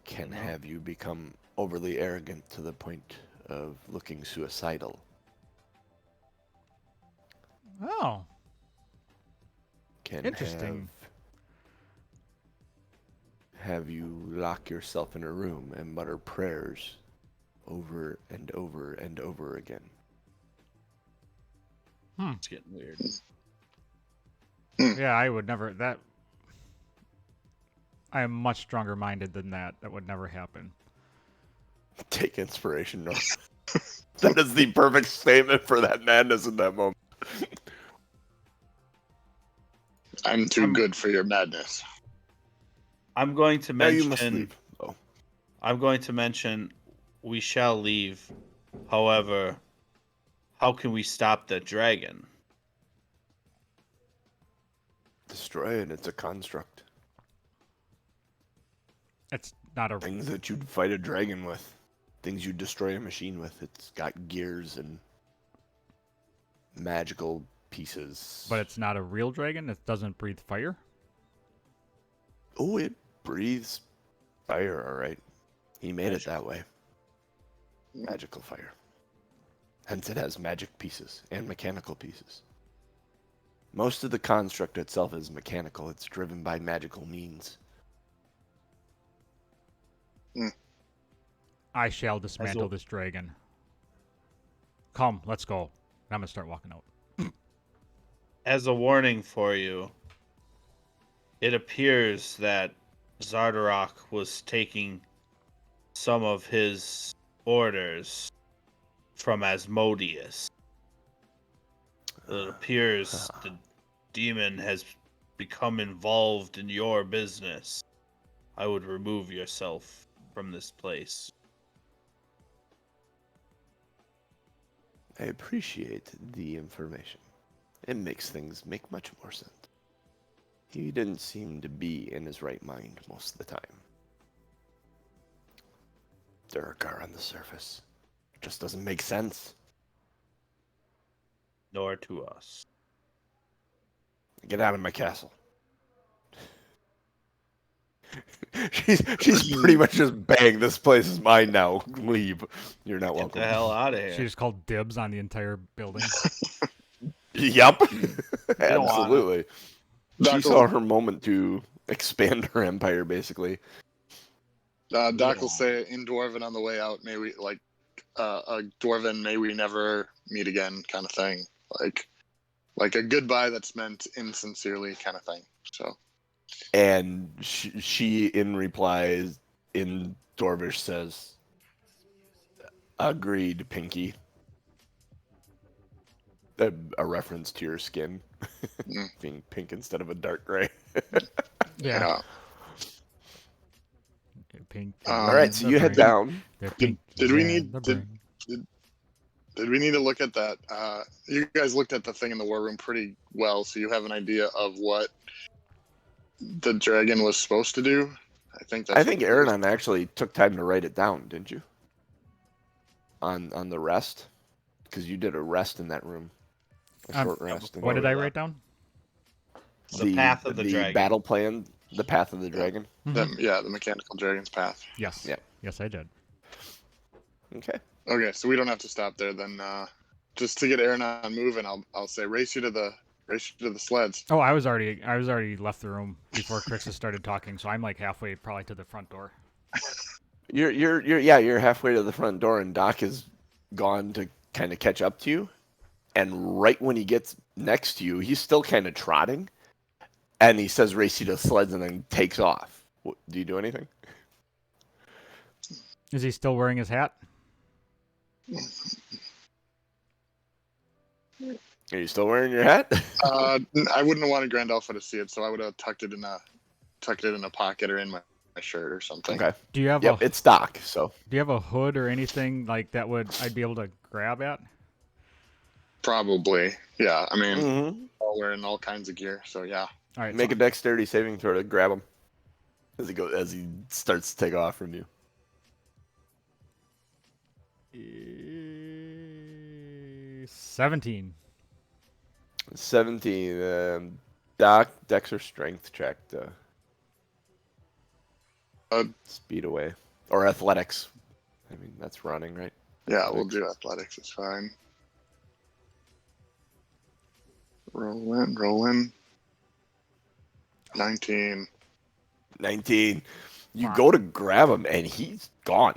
Can have you become overly arrogant to the point of looking suicidal. Oh. Can Interesting. have you lock yourself in a room and mutter prayers over and over and over again. It's getting weird. Yeah, I would never. I am much stronger minded than that. That would never happen. Take inspiration, North. That is the perfect statement for that madness in that moment. I'm too good for your madness. I'm going to Now mention. you must leave. Oh. I'm going to mention we shall leave. However, how can we stop that dragon? Destroy it. It's a construct. It's not a. Things that you'd fight a dragon with. Things you'd destroy a machine with. It's got gears and magical pieces. But it's not a real dragon. It doesn't breathe fire. Oh, it breathes fire, all right. He made it that way. Magical fire. Hence it has magic pieces and mechanical pieces. Most of the construct itself is mechanical. It's driven by magical means. I shall dismantle this dragon. Come, let's go. And I'm going to start walking out. As a warning for you, it appears that Zardarok was taking some of his orders from Asmodeus. It appears the demon has become involved in your business. I would remove yourself from this place. I appreciate the information. It makes things make much more sense. He didn't seem to be in his right mind most of the time. Duergar on the surface. It just doesn't make sense. Nor to us. Get out of my castle. she's pretty much just bang. This place is mine now. Leave. You're not Get welcome. the hell out of here. She just called dibs on the entire building. Yep. don't want Absolutely. She saw her moment to expand her empire, basically. Doc will say in Dwarven on the way out, may we, like, a Dwarven, may we never meet again kind of thing. Like a goodbye that's meant insincerely kind of thing. So. And she in reply, in Dwarvish, says, agreed, Pinky. A reference to your skin being pink instead of a dark gray. Yeah. Pink. All right, so you head down. Did we need Did we need to look at that? You guys looked at the thing in the war room pretty well, so you have an idea of what the dragon was supposed to do. I think I think Aronan actually took time to write it down, didn't you? On the rest, because you did a rest in that room, a short rest. What did I write down? The path of the dragon. Battle plan, the path of the dragon. The mechanical dragon's path. Yes. Yeah. Yes, I did. Okay. Okay, so we don't have to stop there then. Just to get Aronan moving, I'll say race you to the sleds. Oh, I was already left the room before Crixus started talking, so I'm like halfway probably to the front door. You're halfway to the front door, and Doc is gone to kind of catch up to you. And right when he gets next to you, he's still kind of trotting, and he says, "Race you to the sleds," and then takes off. Do you do anything? Is he still wearing his hat? Are you still wearing your hat? I wouldn't have wanted Grand Alpha to see it, so I would have tucked it in a pocket or in my shirt or something. Okay. Do you have it's Doc, so. Do you have a hood or anything like that I'd be able to grab at? Probably. Yeah. I mean, all wearing all kinds of gear, so yeah. All right. Make a dexterity saving throw to grab him as he starts to take off from you. 17. 17. Doc, dex or strength check to speed away. Or athletics. I mean, that's running, right? Yeah, we'll do athletics. It's fine. Roll in. 19. 19. You go to grab him, and he's gone.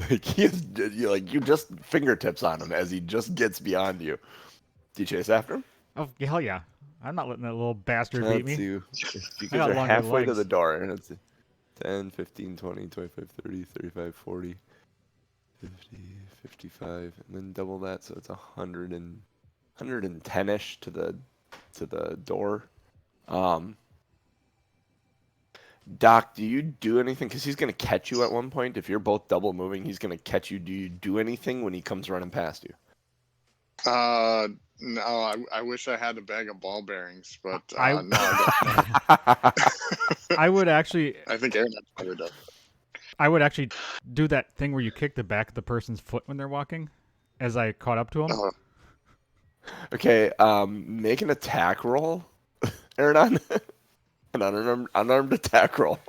You just fingertips on him as he just gets beyond you. Do you chase after him? Oh, hell yeah. I'm not letting that little bastard beat me. You I got guys are longer halfway to legs. the door. And it's 10, 15, 20, 25, 30, 35, 40, 50, 55, and then double that, so it's 110-ish to the door. Doc, do you do anything? Because he's going to catch you at one point. If you're both double moving, he's going to catch you. Do you do anything when he comes running past you? No, I wish I had a bag of ball bearings, but no, I would actually. I think Aaron probably does. I would actually do that thing where you kick the back of the person's foot when they're walking, as I caught up to him. Okay, make an attack roll, Aronan. An unarmed attack roll.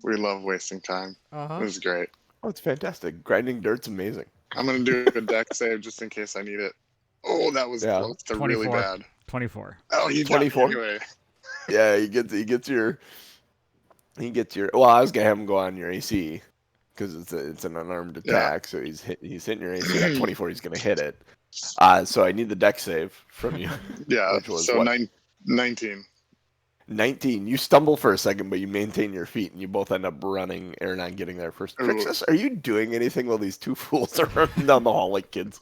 We love wasting time. This is great. Oh, it's fantastic. Grinding dirt's amazing. I'm going to do a deck save just in case I need it. Oh, that was close to 24. really bad. 24. Oh, you 24? got me anyway. Yeah, he gets your. Well, I was gonna have him go on your AC because it's an unarmed attack, so he's hitting your AC at 24. He's gonna hit it. So I need the deck save from you. Yeah. Which was so what? 19. 19. You stumble for a second, but you maintain your feet, and you both end up running. Aronan getting there first. Crixus, are you doing anything while these two fools are running down the hall like kids?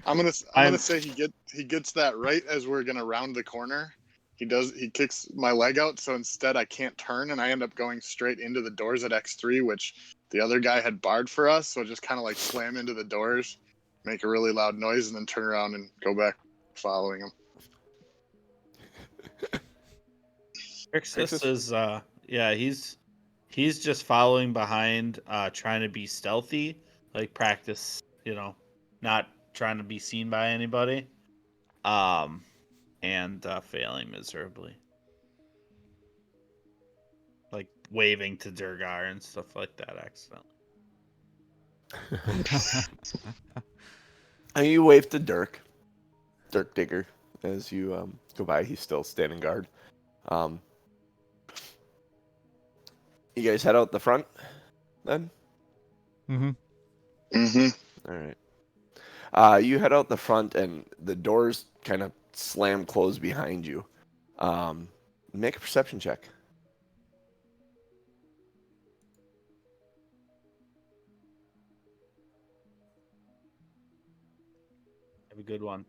I'm gonna say he gets that right as we're gonna round the corner. He kicks my leg out, so instead I can't turn, and I end up going straight into the doors at X3, which the other guy had barred for us. So just kind of like slam into the doors, make a really loud noise, and then turn around and go back following him. Crixus is he's just following behind, trying to be stealthy, like practice, not trying to be seen by anybody. And failing miserably. Like waving to Durgar and stuff like that accidentally. And you wave to Dirk Digger, as you go by. He's still standing guard. You guys head out the front, then? Mm-hmm. All right. You head out the front, and the doors kind of slam close behind you. Make a perception check. Have a good one.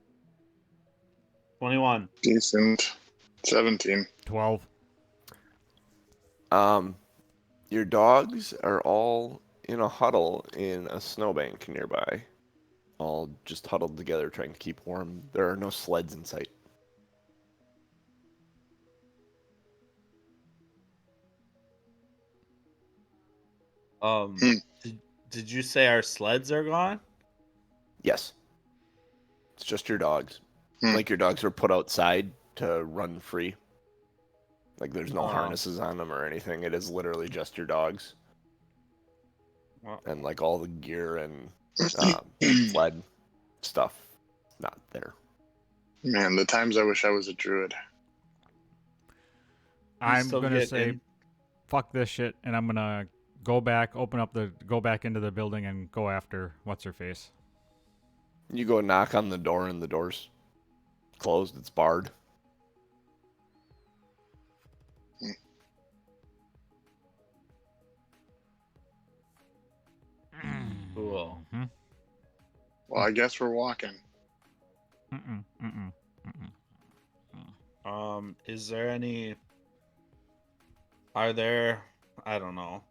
21. Decent. 17. 12. Your dogs are all in a huddle in a snowbank nearby, all just huddled together trying to keep warm. There are no sleds in sight. Hmm. Did you say our sleds are gone? Yes. It's just your dogs. Hmm. Like your dogs are put outside to run free. Like there's no Oh. harnesses on them or anything. It is literally just your dogs. Well, And like all the gear and sled stuff, not there. Man, the times I wish I was a druid. I'm still gonna get say, in? fuck this shit, and I'm gonna go back, go back into the building, and go after what's her face. You go knock on the door and the door's closed. It's barred. Cool. Mhm. Well, I guess we're walking. Mm-mm, mm-mm, mm-mm. Is there any? Are there? I don't know.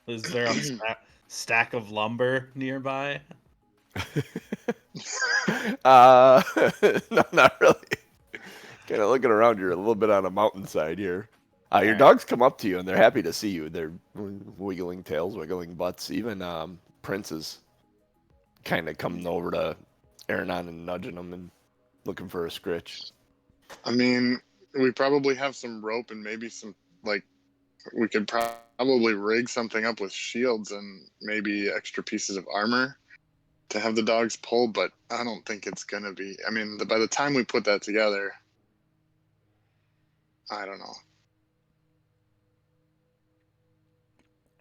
Is there a stack of lumber nearby? No, not really. Kind of looking around, you're a little bit on a mountainside here. Your Alright. dogs come up to you and they're happy to see you. They're wiggling tails, wiggling butts. Even Prince is kind of coming over to Aronan and nudging him and looking for a scritch. I mean, we probably have some rope and maybe some, like, we could probably rig something up with shields and maybe extra pieces of armor to have the dogs pull, but I don't think it's going to be. I mean, by the time we put that together, I don't know.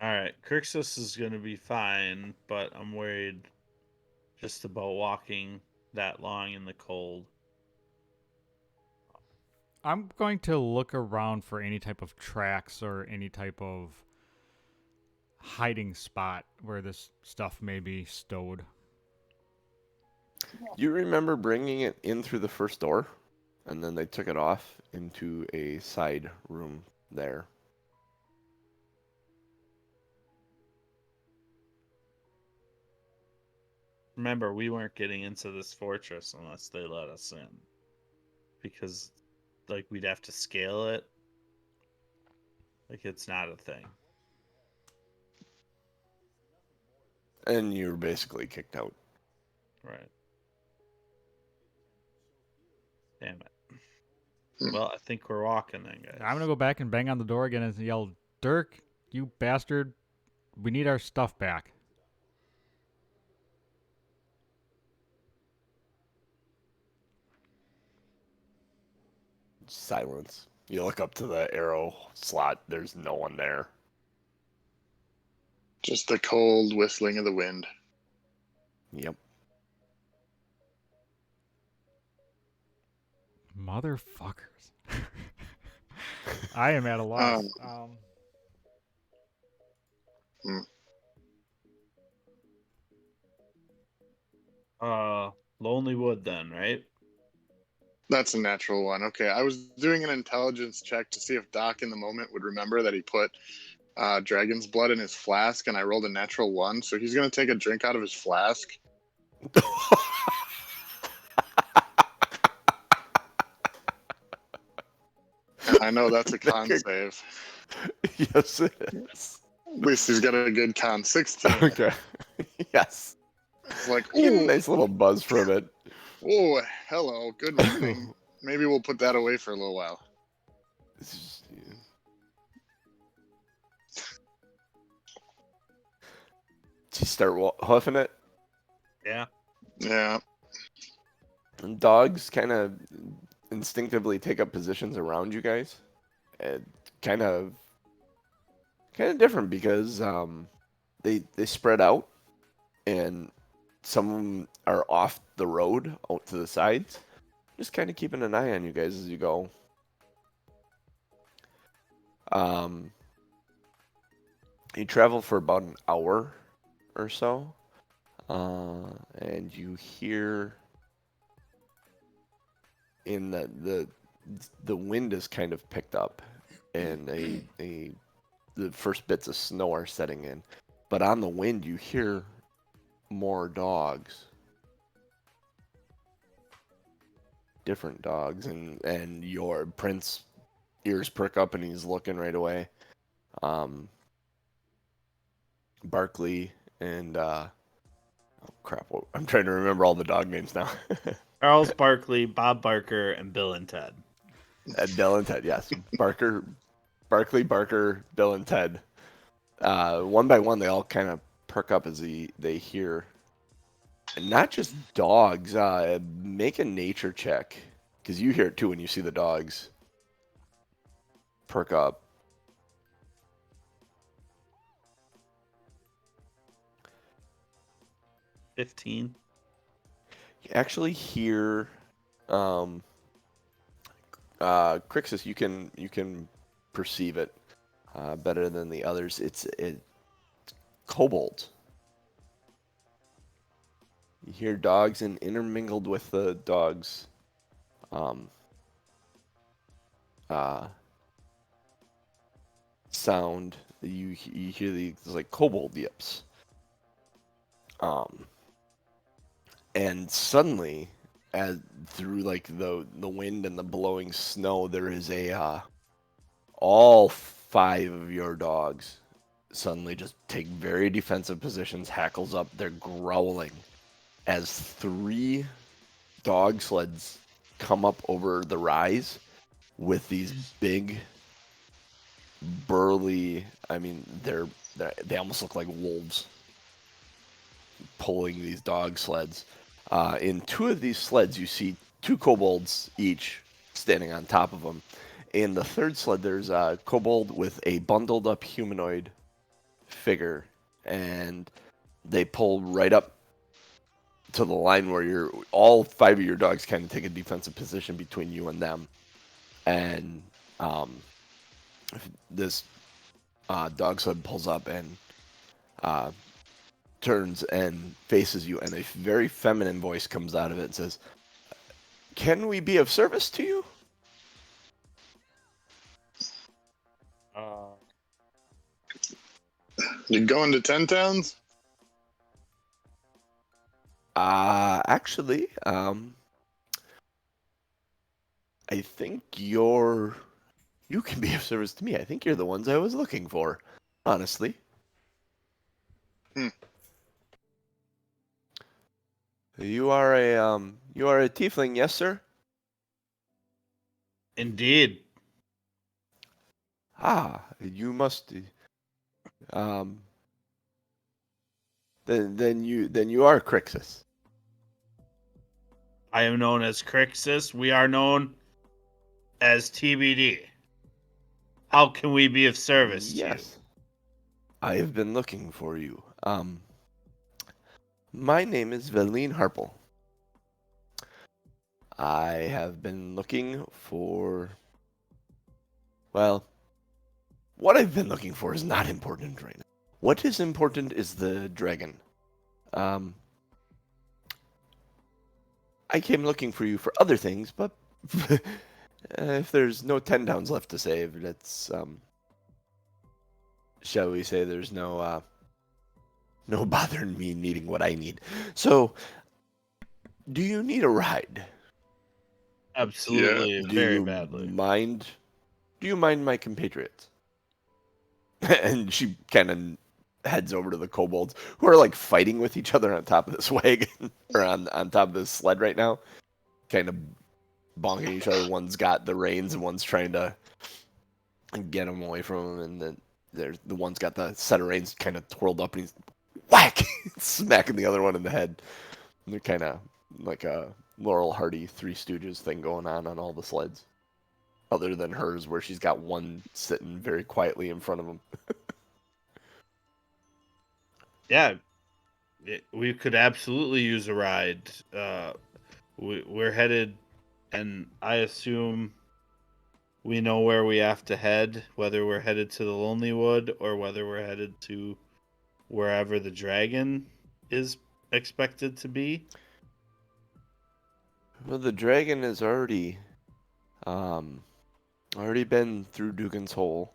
All right, Crixus is gonna be fine, but I'm worried just about walking that long in the cold. I'm going to look around for any type of tracks or any type of hiding spot where this stuff may be stowed. You remember bringing it in through the first door, and then they took it off into a side room there. Remember, we weren't getting into this fortress unless they let us in. Because, like, we'd have to scale it. Like, it's not a thing. And you were basically kicked out. Right. Damn it. Well, I think we're walking then, guys. I'm gonna go back and bang on the door again and yell, "Dirk, you bastard! We need our stuff back." Silence. You look up to the arrow slot. There's no one there. Just the cold whistling of the wind. Yep. Motherfuckers. I am at a loss. Lonely Wood then, right? That's a natural one. Okay, I was doing an intelligence check to see if Doc in the moment would remember that he put dragon's blood in his flask, and I rolled a natural 1, so he's going to take a drink out of his flask. I know that's a con save. Yes, it is. At least he's got a good con 16. Okay. Yes. It's like, You get a ooh, nice little buzz from it. oh, hello, good morning. Maybe we'll put that away for a little while. It's just, yeah. Do you start huffing it? Yeah. Yeah. And dogs kind of instinctively take up positions around you guys. And kind of different because they spread out, and some of them are off the road out to the sides. Just kind of keeping an eye on you guys as you go. You travel for about an hour or so, and you hear in the wind is kind of picked up, and the first bits of snow are setting in. but on the wind you hear more dogs. Different dogs, and your Prince ears perk up and he's looking right away. Barkley and oh crap, I'm trying to remember all the dog names now. Charles Barkley, Bob Barker, and Bill and Ted. Bill and Ted, yes. Barkley, Barker, Bill and Ted. One by one, they all kind of perk up as they hear. And not just dogs. Make a nature check, because you hear it too when you see the dogs perk up. 15. You actually hear, Crixus. You can perceive it better than the others. It's kobold. You hear dogs, and intermingled with the dogs, sound. You hear these like kobold yips. And suddenly, as through like the wind and the blowing snow, there is all 5 of your dogs suddenly just take very defensive positions, hackles up, they're growling as 3 dog sleds come up over the rise with these big, burly, I mean, they almost look like wolves pulling these dog sleds. In 2 of these sleds, you see 2 kobolds each standing on top of them. In the 3rd sled, there's a kobold with a bundled up humanoid figure, and they pull right up to the line where all 5 of your dogs kind of take a defensive position between you and them. And this dog sled pulls up and turns and faces you, and a very feminine voice comes out of it and says, "Can we be of service to you?" You going to 10 Towns? Actually, I think you can be of service to me. I think you're the ones I was looking for, honestly. You are a tiefling, yes, sir? Indeed. You must. Then you are Crixus. I am known as Crixus. We are known as TBD. How can we be of service to you? Yes. I have been looking for you. My name is Veline Harple. I have been looking for... Well, what I've been looking for is not important right now. What is important is the dragon. I came looking for you for other things, but if there's no 10 downs left to save, let's, shall we say there's no bother in me needing what I need. So, do you need a ride? Absolutely, very badly. Do you mind my compatriots? And she kind of heads over to the kobolds, who are like fighting with each other on top of this wagon, or on top of this sled right now, kind of bonking each other. One's got the reins and one's trying to get him away from him, and then the one's got the set of reins kind of twirled up, and he's whack, smacking the other one in the head. And they're kind of like a Laurel Hardy Three Stooges thing going on all the sleds, other than hers, where she's got one sitting very quietly in front of him. Yeah, we could absolutely use a ride. We're headed, and I assume we know where we have to head, whether we're headed to the Lonely Wood or whether we're headed to wherever the dragon is expected to be. Well, the dragon has already been through Dugan's Hole,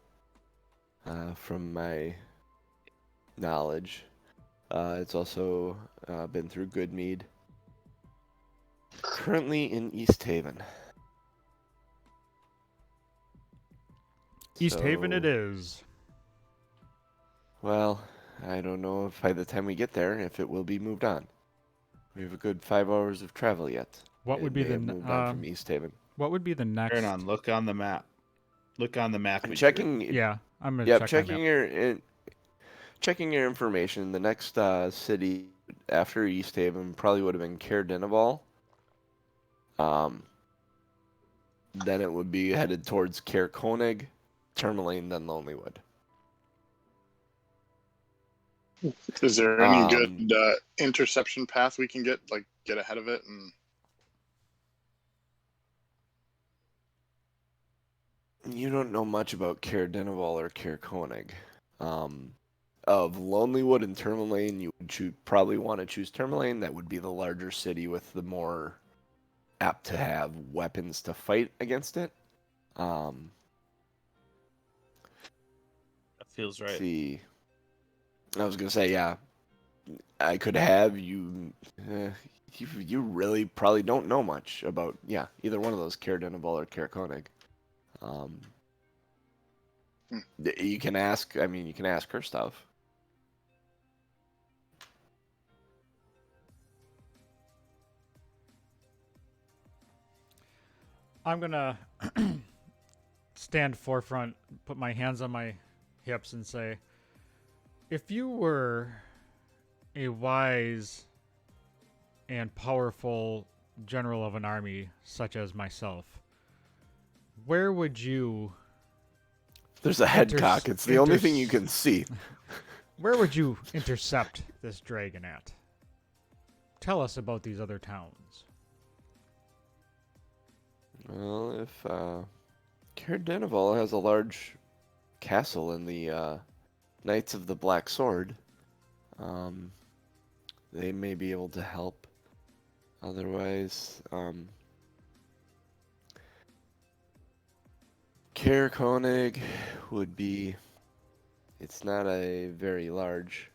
from my knowledge. It's also been through Goodmead. Currently in East Haven. East Haven it So, is. Well, I don't know if by the time we get there, if it will be moved on. We have a good 5 hours of travel yet. What would It be may the have moved on from East Haven. what would be the next? Aronan, look on the map. Look on the map. I'm we checking. drew. Yeah, I'm gonna Yep, check my map. checking your information. The next city after East Haven probably would have been Caer-Dineval. Then it would be headed towards Caer-Konig, Tourmaline, then Lonelywood. Is there any good Um, interception path we can get ahead of it? And You don't know much about Caer-Dineval or Caer-Konig. Of Lonelywood and Tourmaline, you would probably want to choose Tourmaline. That would be the larger city with the more apt to have weapons to fight against it. That feels right. See, I was gonna say, yeah, I could have you. You really probably don't know much about, either one of those, Caer-Dineval or Caer-Konig. You can ask. I mean, you can ask her stuff. I'm gonna stand forefront, put my hands on my hips, and say, if you were a wise and powerful general of an army such as myself, where would you There's a head cock. It's the only thing you can see. where would you intercept this dragon at? Tell us about these other towns. Well, if Caer-Dineval has a large castle in the Knights of the Black Sword, they may be able to help. Otherwise, Caer-Konig would be. It's not a very large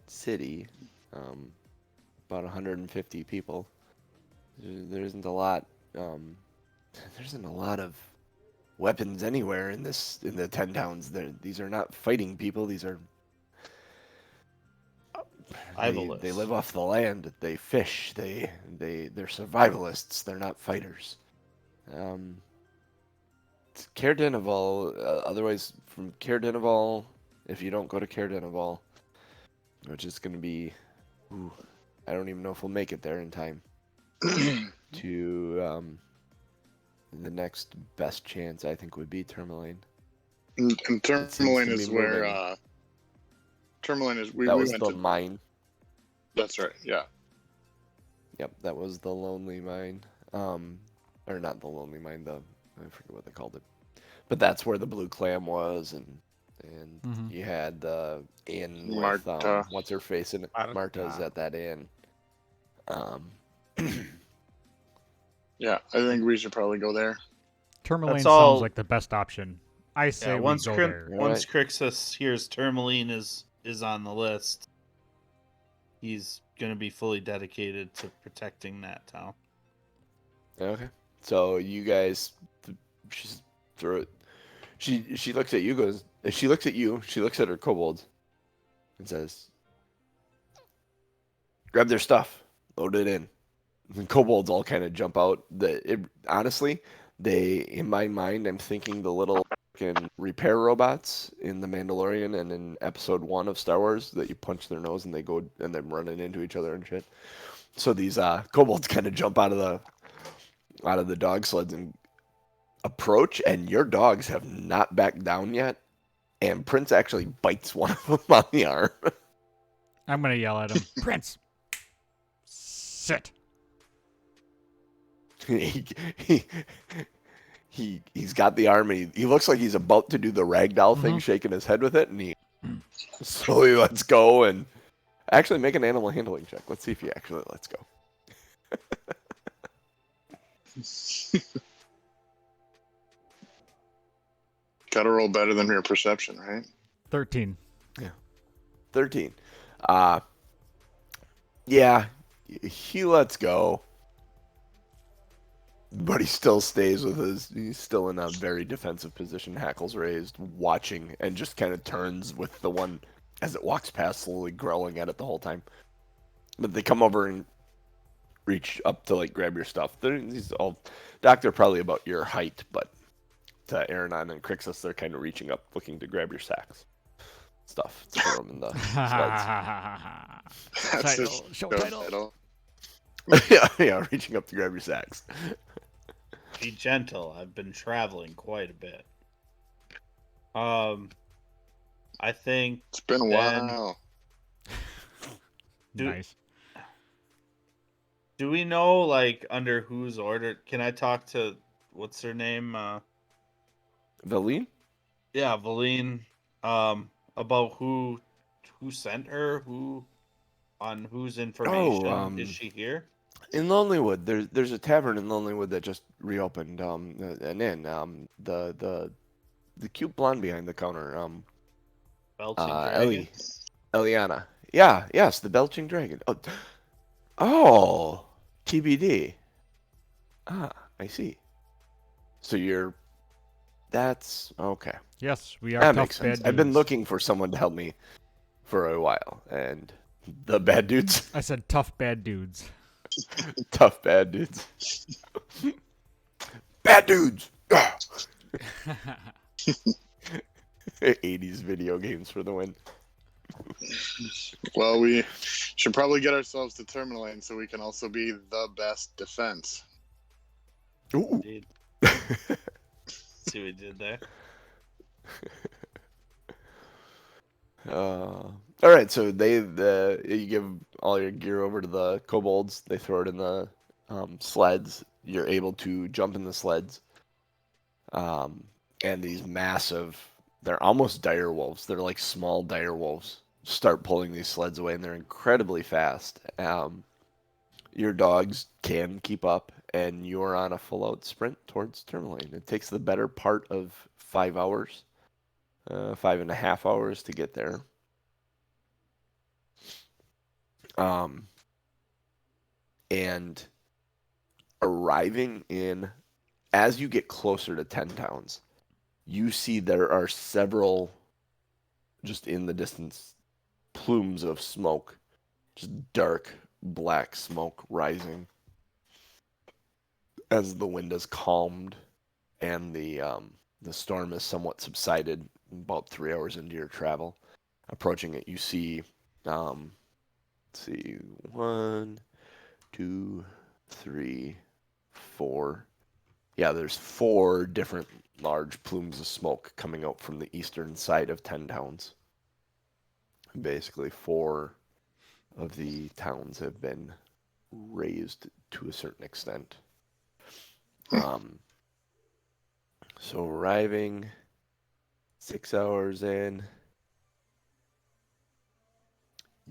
city, about 150 people. There isn't a lot. There isn't a lot of weapons anywhere in the 10 towns. These are not fighting people. These are. They live off the land. They fish. They're survivalists. They're not fighters. Caer-Dineval. Otherwise, from Caer-Dineval, if you don't go to Caer-Dineval, which is going to be, I don't even know if we'll make it there in time. To the next best chance, I think, would be Tourmaline. and Tourmaline is where moving. Tourmaline is. That was went the to mine. That's right. Yeah. Yep, that was the Lonely Mine. Or not the Lonely Mine. I forget what they called it. But that's where the Blue Clam was, and you had the inn with Marta. what's her face in it. Marta's at that inn. Yeah, I think we should probably go there. Tourmaline That's all- sounds like the best option. I say we once go there. Once Crixus hears Tourmaline is on the list, he's gonna be fully dedicated to protecting that town. Okay. So you guys, she looks at you, she looks at her kobold, and says, "Grab their stuff, load it in." And kobolds all kind of jump out. Honestly, in my mind, I'm thinking the little fucking repair robots in The Mandalorian and in Episode 1 of Star Wars that you punch their nose and they go and they're running into each other and shit. So these kobolds kind of jump out of the dog sleds and approach, and your dogs have not backed down yet. And Prince actually bites one of them on the arm. I'm gonna yell at him, Prince, sit. He's got the arm, and he looks like he's about to do the ragdoll thing, shaking his head with it, and he slowly lets go and actually make an animal handling check. Let's see if he actually lets go. Gotta roll better than your perception, right? 13. Yeah. 13. Yeah, he lets go. But he still stays with he's still in a very defensive position, hackles raised, watching, and just kind of turns with the one as it walks past, slowly growling at it the whole time. But they come over and reach up to like grab your stuff. These all, Doc, they're probably about your height, but to Aronan and Crixus, they're kind of reaching up, looking to grab your sacks. Stuff to throw them in the sleds. That's his Title, show title. title. yeah, reaching up to grab your sacks. Be gentle. I've been traveling quite a bit. I think It's been a then- while. Nice. Do we know like under whose order? Can I talk to what's her name? Valine? Yeah, Valine. About who sent her, on whose information is she here? In Lonelywood, there's a tavern in Lonelywood that just reopened. An inn. The cute blonde behind the counter. Belching Dragon? Eliana. Yeah, yes, the belching dragon. Oh, TBD. Ah, I see. So that's okay. Yes, we are That tough makes bad sense. dudes. I've been looking for someone to help me for a while, and the bad dudes, I said tough bad dudes. tough bad dudes, bad dudes. 80s video games for the win. Well, we should probably get ourselves to Tourmaline so we can also be the best defense. Ooh. Indeed. See what we did there? All right, so you give all your gear over to the kobolds. They throw it in the sleds. You're able to jump in the sleds. And these massive, they're almost dire wolves. They're like small dire wolves. Start pulling these sleds away, and they're incredibly fast. Your dogs can keep up, and you're on a full-out sprint towards Tourmaline. It takes the better part of 5 hours. 5.5 hours to get there. And arriving in, as you get closer to 10 towns, you see there are several, just in the distance, plumes of smoke, just dark black smoke rising as the wind has calmed and the storm has somewhat subsided. About 3 hours into your travel, approaching it, you see, let's see, 1, 2, 3, 4. Yeah, there's 4 different large plumes of smoke coming out from the eastern side of 10 towns. Basically, 4 of the towns have been razed to a certain extent. So arriving 6 hours in,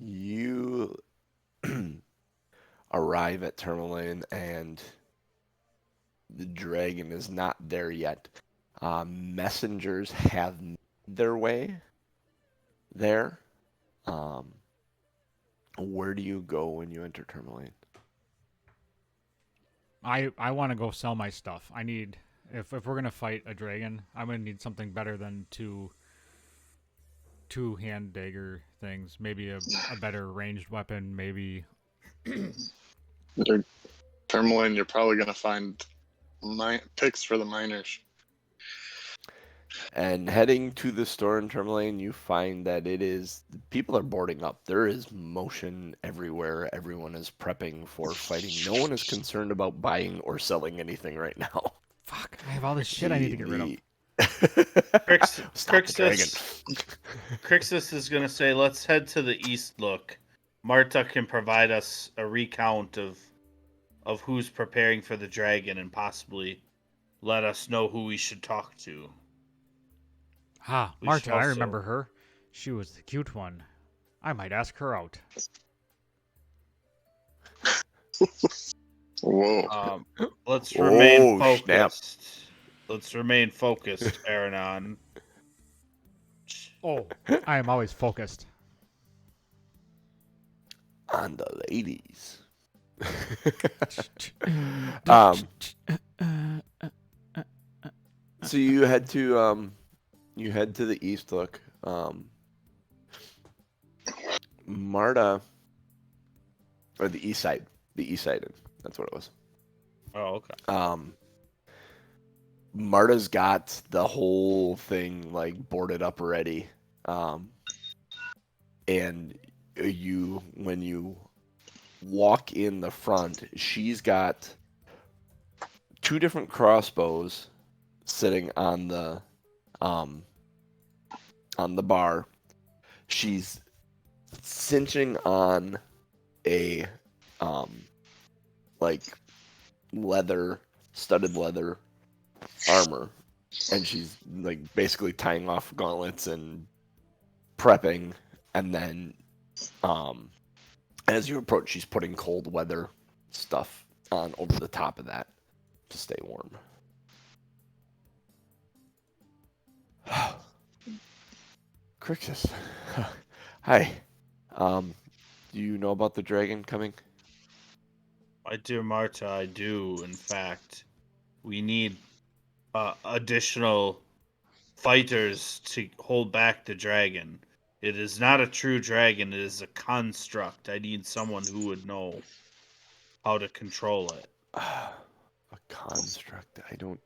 you arrive at Tourmaline, and the dragon is not there yet. Messengers have made their way there. Where do you go when you enter Tourmaline? I want to go sell my stuff. I need, if we're gonna fight a dragon, I'm gonna need something better than two hand dagger things. Maybe a better ranged weapon. Maybe. Tourmaline, you're probably gonna find picks for the miners. And heading to the store in Tourmaline, you find that people are boarding up. There is motion everywhere. Everyone is prepping for fighting. No one is concerned about buying or selling anything right now. Fuck! I have all this shit I need to get rid of. Crixus is going to say, let's head to the east look. Marta can provide us a recount of who's preparing for the dragon and possibly let us know who we should talk to. Ha, We Marta, should I also- remember her. She was the cute one. I might ask her out. Whoa. Let's remain snap. focused. Let's remain focused, Aronan. Oh, I am always focused. on the ladies. um, so you head to the east. Look, Marta, or the east side. That's what it was. Oh, okay. Marta's got the whole thing like boarded up already. And when you walk in the front, she's got 2 different crossbows sitting on the bar. She's cinching on a like studded leather armor, and she's like basically tying off gauntlets and prepping, and then as you approach, she's putting cold weather stuff on over the top of that to stay warm. Crixus. Hi. Do you know about the dragon coming? My dear Marta, I do. In fact, we need additional fighters to hold back the dragon. It is not a true dragon. It is a construct. I need someone who would know how to control it. A construct. I don't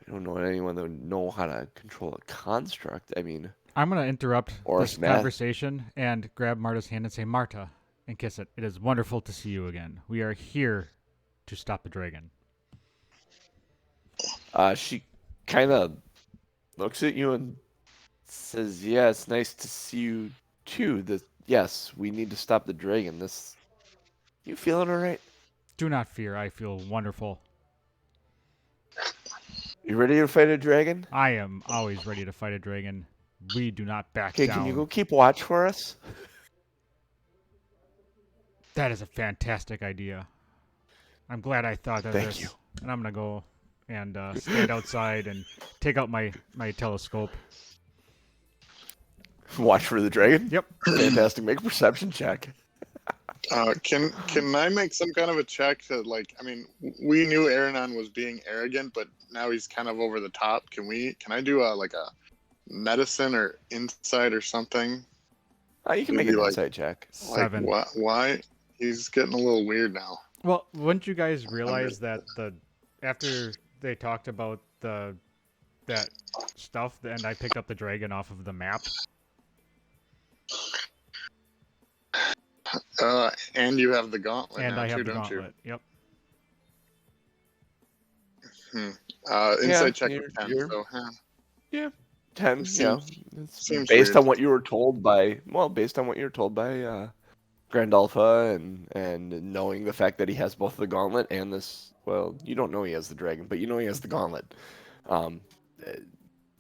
know anyone that would know how to control a construct. I mean, I'm going to interrupt Or this math. conversation and grab Marta's hand and say, Marta, and kiss it. It is wonderful to see you again. We are here to stop the dragon. She kind of looks at you and says, "Yeah, it's nice to see you too. Yes, we need to stop the dragon. You feeling all right? Do not fear. I feel wonderful. You ready to fight a dragon? I am always ready to fight a dragon. We do not back Okay, down. can you go keep watch for us? That is a fantastic idea. I'm glad I thought of Thank this. you. And I'm going to go and stand outside and take out my telescope. Watch for the dragon? Yep. Fantastic. Make a perception check. Can I make some kind of a check to, like, I mean, we knew Aronan was being arrogant, but now he's kind of over the top. Can I do a medicine or insight or something? You can make Maybe an like- insight check. 7. Why? He's getting a little weird now. Well, wouldn't you guys realize that after they talked about that stuff, and I picked up the dragon off of the map? And you have the gauntlet And now I have too, the don't gauntlet. Yep. you? Insight check you're- of 10. you're- So, 10, Seems- yeah. It's seems based weird. on what you were told by Grand Alpha and knowing the fact that he has both the gauntlet and this. Well, you don't know he has the dragon, but you know he has the gauntlet.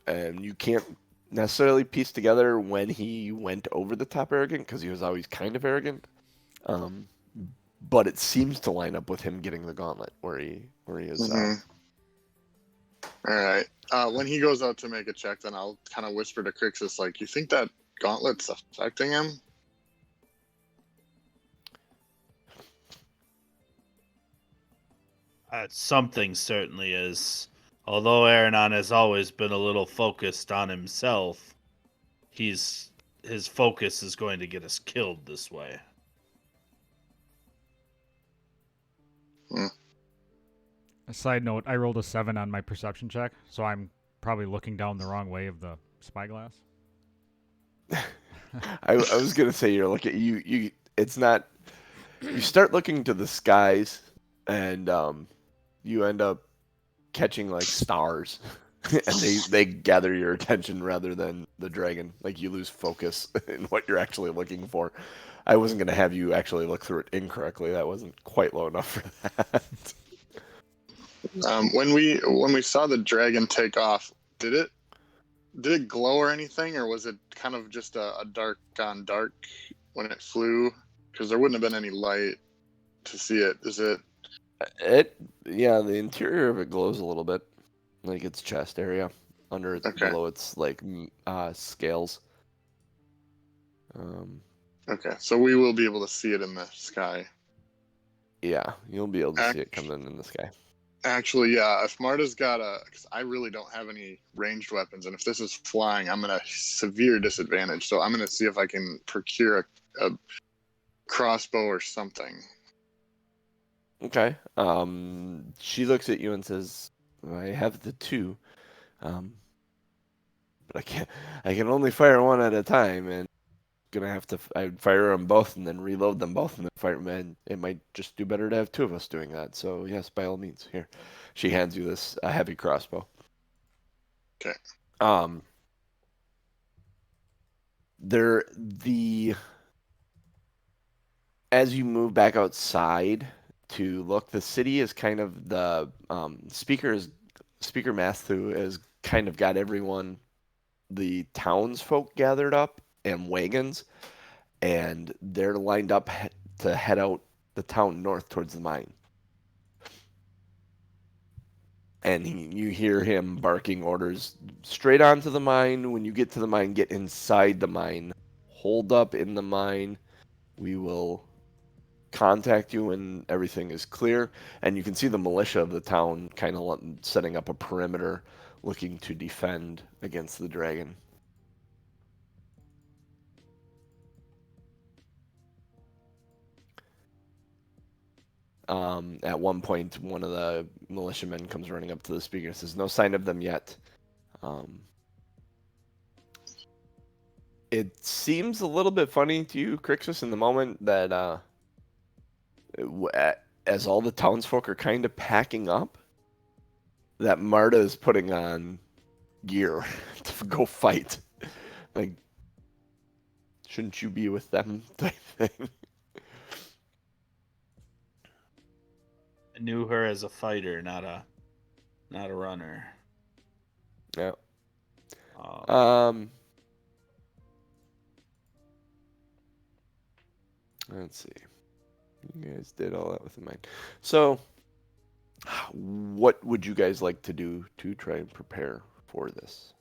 And you can't necessarily piece together when he went over the top arrogant, because he was always kind of arrogant. But it seems to line up with him getting the gauntlet where he is. Mhm. All right. When he goes out to make a check, then I'll kind of whisper to Crixus, like, you think that gauntlet's affecting him? Something certainly is. Although Aronan has always been a little focused on himself, his focus is going to get us killed this way. A side note, I rolled a 7 on my perception check, so I'm probably looking down the wrong way of the spyglass. I was gonna say you're looking. You. It's not. You start looking to the skies, and you end up catching like stars, and they gather your attention rather than the dragon. Like you lose focus in what you're actually looking for. I wasn't gonna have you actually look through it incorrectly. That wasn't quite low enough for that. When we saw the dragon take off, did it glow or anything, or was it kind of just a dark on dark when it flew? Because there wouldn't have been any light to see it. Is it? Yeah, the interior of it glows a little bit, like its chest area, under Okay. below its like scales. Okay, so we will be able to see it in the sky. Yeah, you'll be able to see it coming in the sky. Actually, yeah, if Marta's got because I really don't have any ranged weapons, and if this is flying, I'm at a severe disadvantage. So I'm going to see if I can procure a crossbow or something. Okay. She looks at you and says, "I have the two, but I can only fire one at a time, and gonna have to I'd fire them both and then reload them both and then fire them. And it might just do better to have two of us doing that. So yes, by all means, here." She hands you this a heavy crossbow. Okay. As you move back outside to look, the city is kind of the Speaker Matthew has kind of got everyone, the townsfolk gathered up and wagons, and they're lined up to head out the town north towards the mine. And you hear him barking orders straight onto the mine. When you get to the mine, get inside the mine, hold up in the mine. We will contact you when everything is clear. And you can see the militia of the town kind of setting up a perimeter, looking to defend against the dragon. At one point, one of the militiamen comes running up to the speaker and says, "No sign of them yet." It seems a little bit funny to you, Crixus, in the moment that as all the townsfolk are kind of packing up, that Marta is putting on gear to go fight. Like, shouldn't you be with them type thing? I knew her as a fighter, not a runner. Yeah. Let's see. You guys did all that with the mind. So, what would you guys like to do to try and prepare for this?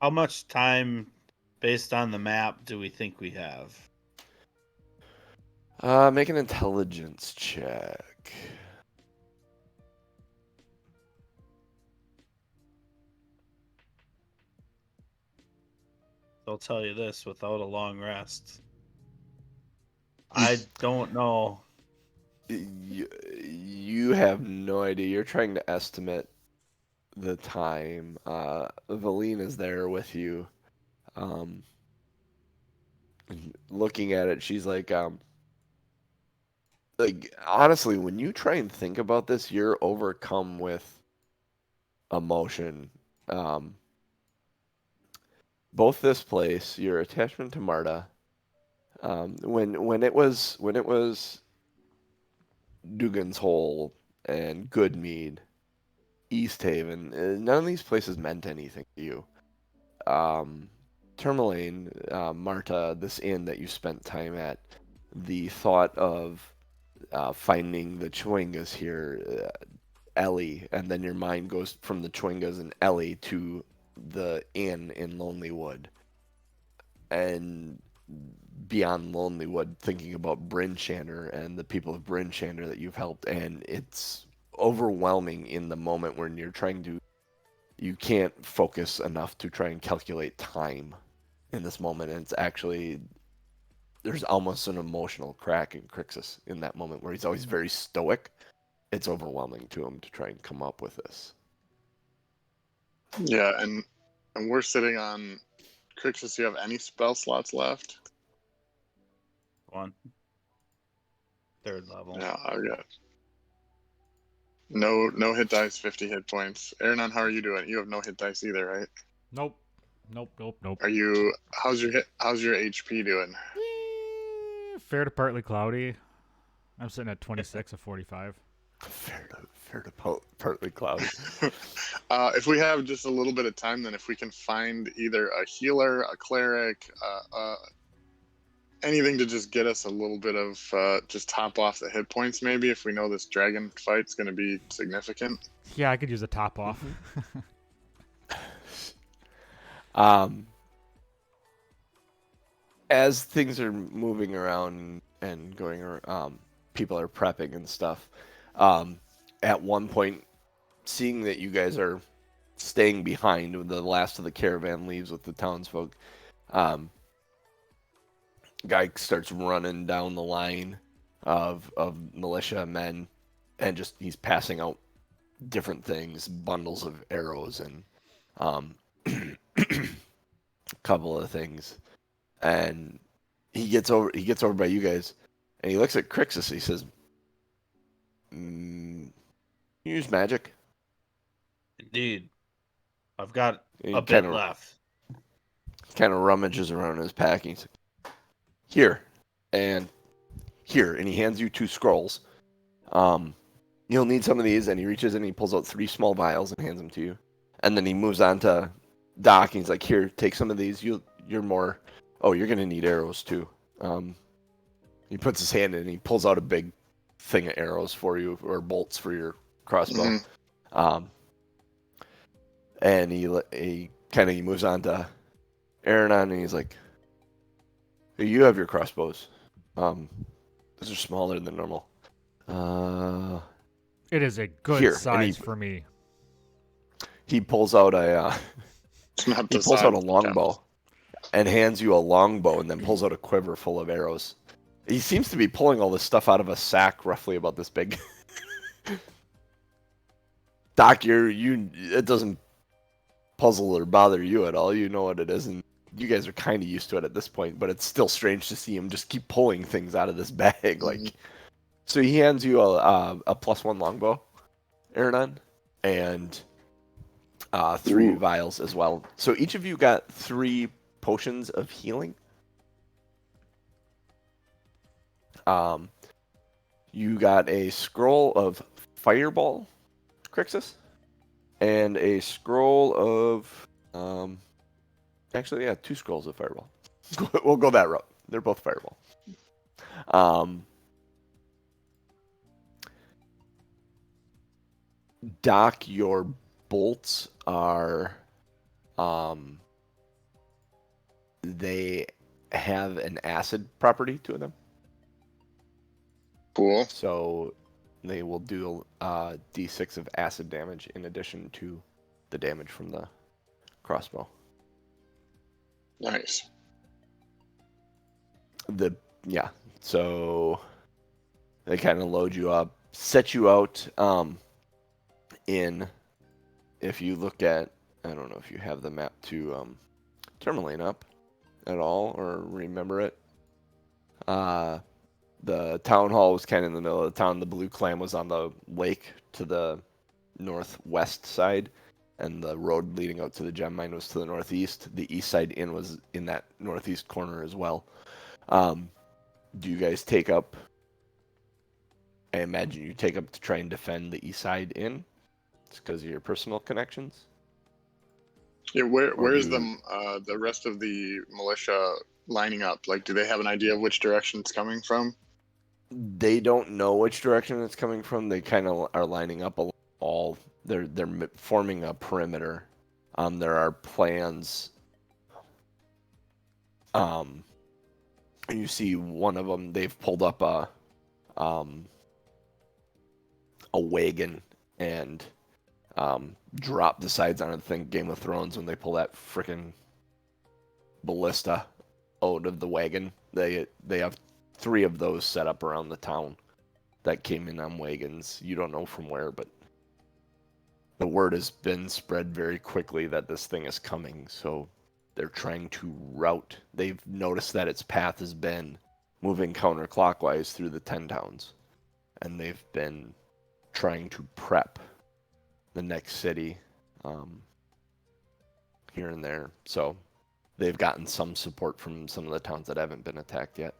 How much time, based on the map, do we think we have? Make an intelligence check. I'll tell you this, without a long rest, I don't know. You have no idea. You're trying to estimate the time. Valine is there with you. Looking at it, she's like honestly, when you try and think about this, you're overcome with emotion. Both this place, your attachment to Marta, when it was Dugan's Hole and Goodmead, East Haven, none of these places meant anything to you. Tourmaline, Marta, this inn that you spent time at, the thought of finding the Chwingas here, Ellie, and then your mind goes from the Chwingas and Ellie to the inn in Lonely Wood. And beyond Lonely Wood, thinking about Bryn Shander and the people of Bryn Shander that you've helped, and it's overwhelming in the moment when you can't focus enough to try and calculate time in this moment, and it's actually, there's almost an emotional crack in Crixus in that moment where he's always very stoic. It's overwhelming to him to try and come up with this. Yeah, and we're sitting on Crixus. Do you have any spell slots left? One. Third level. Yeah, I got no hit dice, 50 hit points. Aronan, how are you doing? You have no hit dice either, right? Nope. Are you? How's your HP doing? Fair to partly cloudy. I'm sitting at 26 of 45. Fair to partly cloudy. If we have just a little bit of time, then if we can find either a healer, a cleric, anything to just get us a little bit of just top off the hit points, maybe, if we know this dragon fight's going to be significant. Yeah, I could use a top off. as things are moving around and going around, people are prepping and stuff. At one point, seeing that you guys are staying behind when the last of the caravan leaves with the townsfolk, guy starts running down the line of militia men, and just he's passing out different things, bundles of arrows and a couple of things, and he gets over by you guys, and he looks at Crixus. He says, "You use magic?" Indeed. I've got He a bit left. Kind of rummages around in his packing. He's like, here, and he hands you 2 scrolls. You'll need some of these, and he reaches in and he pulls out 3 small vials and hands them to you. And then he moves on to Doc, and he's like, here, take some of these. You're more... Oh, you're going to need arrows, too. He puts his hand in, and he pulls out a big thing of arrows for you, or bolts for your crossbow. Mm-hmm. And he moves on to Aronan, and he's like, hey, you have your crossbows. Those are smaller than normal. It is a good size for me. He pulls out a longbow and hands you a longbow, and then pulls out a quiver full of arrows. He seems to be pulling all this stuff out of a sack roughly about this big. Doc, it doesn't puzzle or bother you at all. You know what it is, and you guys are kind of used to it at this point, but it's still strange to see him just keep pulling things out of this bag. Like, so he hands you a +1 longbow, Aronan, and 3 vials as well. So each of you got 3 potions of healing. You got a scroll of fireball, Crixus, and a scroll of 2 scrolls of fireball. We'll go that route. They're both fireball. Doc, your bolts are they have an acid property to them. Cool. So they will do d6 of acid damage in addition to the damage from the crossbow. Nice. So they kind of load you up, set you out in, if you look at, I don't know if you have the map to Tourmaline up at all or remember it. The town hall was kind of in the middle of the town. The Blue Clam was on the lake to the northwest side, and the road leading out to the gem mine was to the northeast. The East Side Inn was in that northeast corner as well. Do you guys take up? I imagine you take up to try and defend the East Side Inn. It's because of your personal connections. Yeah, where's the rest of the militia lining up? Like, do they have an idea of which direction it's coming from? They don't know which direction it's coming from. They kind of are lining up all. They're forming a perimeter. There are plans. You see one of them. They've pulled up a wagon and dropped the sides on it. Think Game of Thrones when they pull that frickin' ballista out of the wagon. They have 3 of those set up around the town that came in on wagons. You don't know from where, but the word has been spread very quickly that this thing is coming, so they're trying to route. They've noticed that its path has been moving counterclockwise through the 10 towns, and they've been trying to prep the next city here and there. So they've gotten some support from some of the towns that haven't been attacked yet.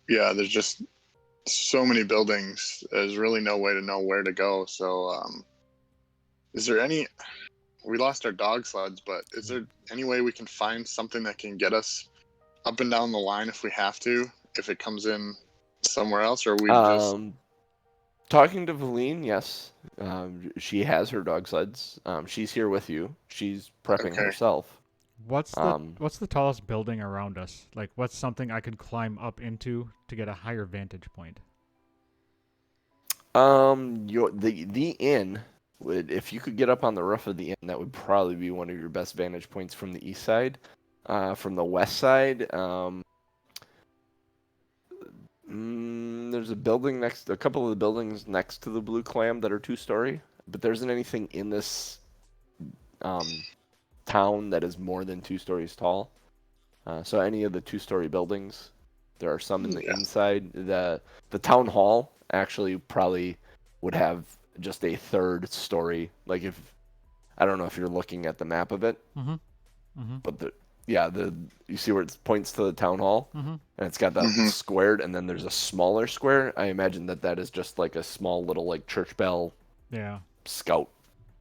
Yeah, there's just so many buildings. There's really no way to know where to go. So, is there any? We lost our dog sleds, but is there any way we can find something that can get us up and down the line if we have to? If it comes in somewhere else, or we just Talking to Valine, yes. She has her dog sleds. She's here with you. She's prepping Okay. herself. What's Um, the tallest building around us? Like, what's something I could climb up into to get a higher vantage point? the inn would, if you could get up on the roof of the inn, that would probably be one of your best vantage points from the east side. From the west side, there's a couple of the buildings next to the Blue Clam that are 2-story, but there isn't anything in this town that is more than 2 stories tall. So any of the 2-story buildings, there are some in the Yeah. inside. The town hall actually probably would have just a 3rd story. Like I don't know if you're looking at the map of it, but you see where it points to the town hall, and it's got that Mhm. squared, and then there's a smaller square. I imagine that is just like a small little like church bell Yeah. scout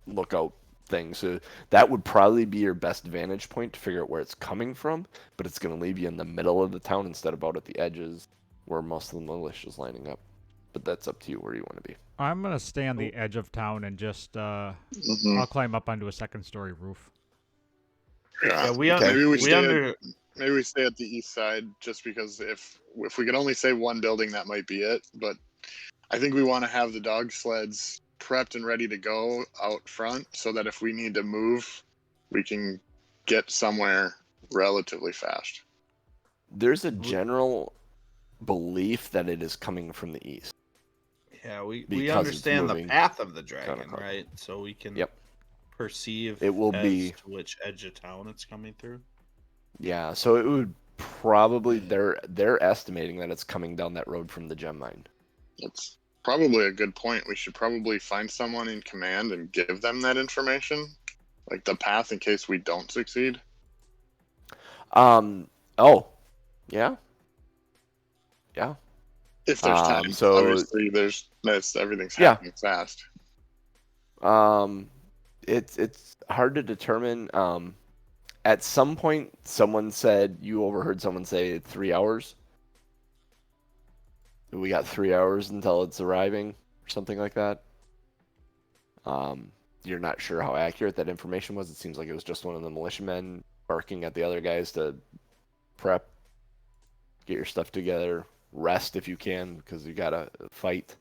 lookout thing. So that would probably be your best vantage point to figure out where it's coming from, but it's going to leave you in the middle of the town instead of out at the edges where most of the militia is lining up. But that's up to you where you want to be. I'm gonna stay on the edge of town and just Mhm. I'll climb up onto a 2nd-story roof. Yeah. Yeah, we Maybe we stay. under. Maybe we stay at the east side, just because if we could only say one building, that might be it. But I think we want to have the dog sleds prepped and ready to go out front, so that if we need to move, we can get somewhere relatively fast. There's a general belief that it is coming from the east. Yeah, we Because it's understand the moving path of the dragon, kinda quick. right? So we can Yep. perceive It will as be- to which edge of town it's coming through. Yeah, so it would probably they're estimating that it's coming down that road from the gem mine. That's probably a good point. We should probably find someone in command and give them that information, like the path, in case we don't succeed. Oh, yeah. Yeah. If there's time. so- Obviously, everything's Yeah. happening fast. It's hard to determine. At some point, you overheard someone say 3 hours. We got 3 hours until it's arriving, or something like that. You're not sure how accurate that information was. It seems like it was just one of the militiamen barking at the other guys to prep, get your stuff together, rest if you can, because you got a fight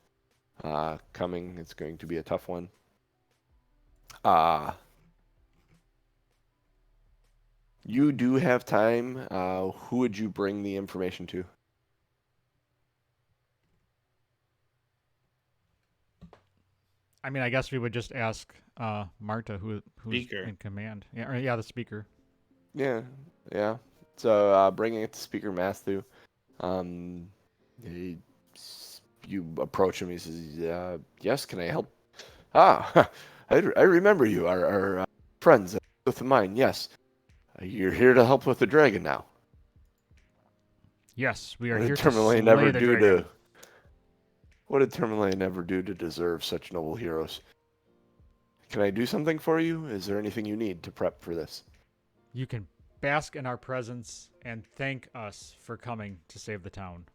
coming. It's going to be a tough one. You do have time. Who would you bring the information to? I mean, I guess we would just ask Marta, who's Speaker. in command. Yeah, the speaker. Yeah. So bringing it to Speaker Matthew, you approach him. He says, "Yes, can I help?" I remember you, our friends with the mine. Yes, you're here to help with the dragon now. Yes, we are What here did to slay Tourmaline ever the do dragon. What did Tourmaline ever do to deserve such noble heroes? Can I do something for you? Is there anything you need to prep for this? You can bask in our presence and thank us for coming to save the town.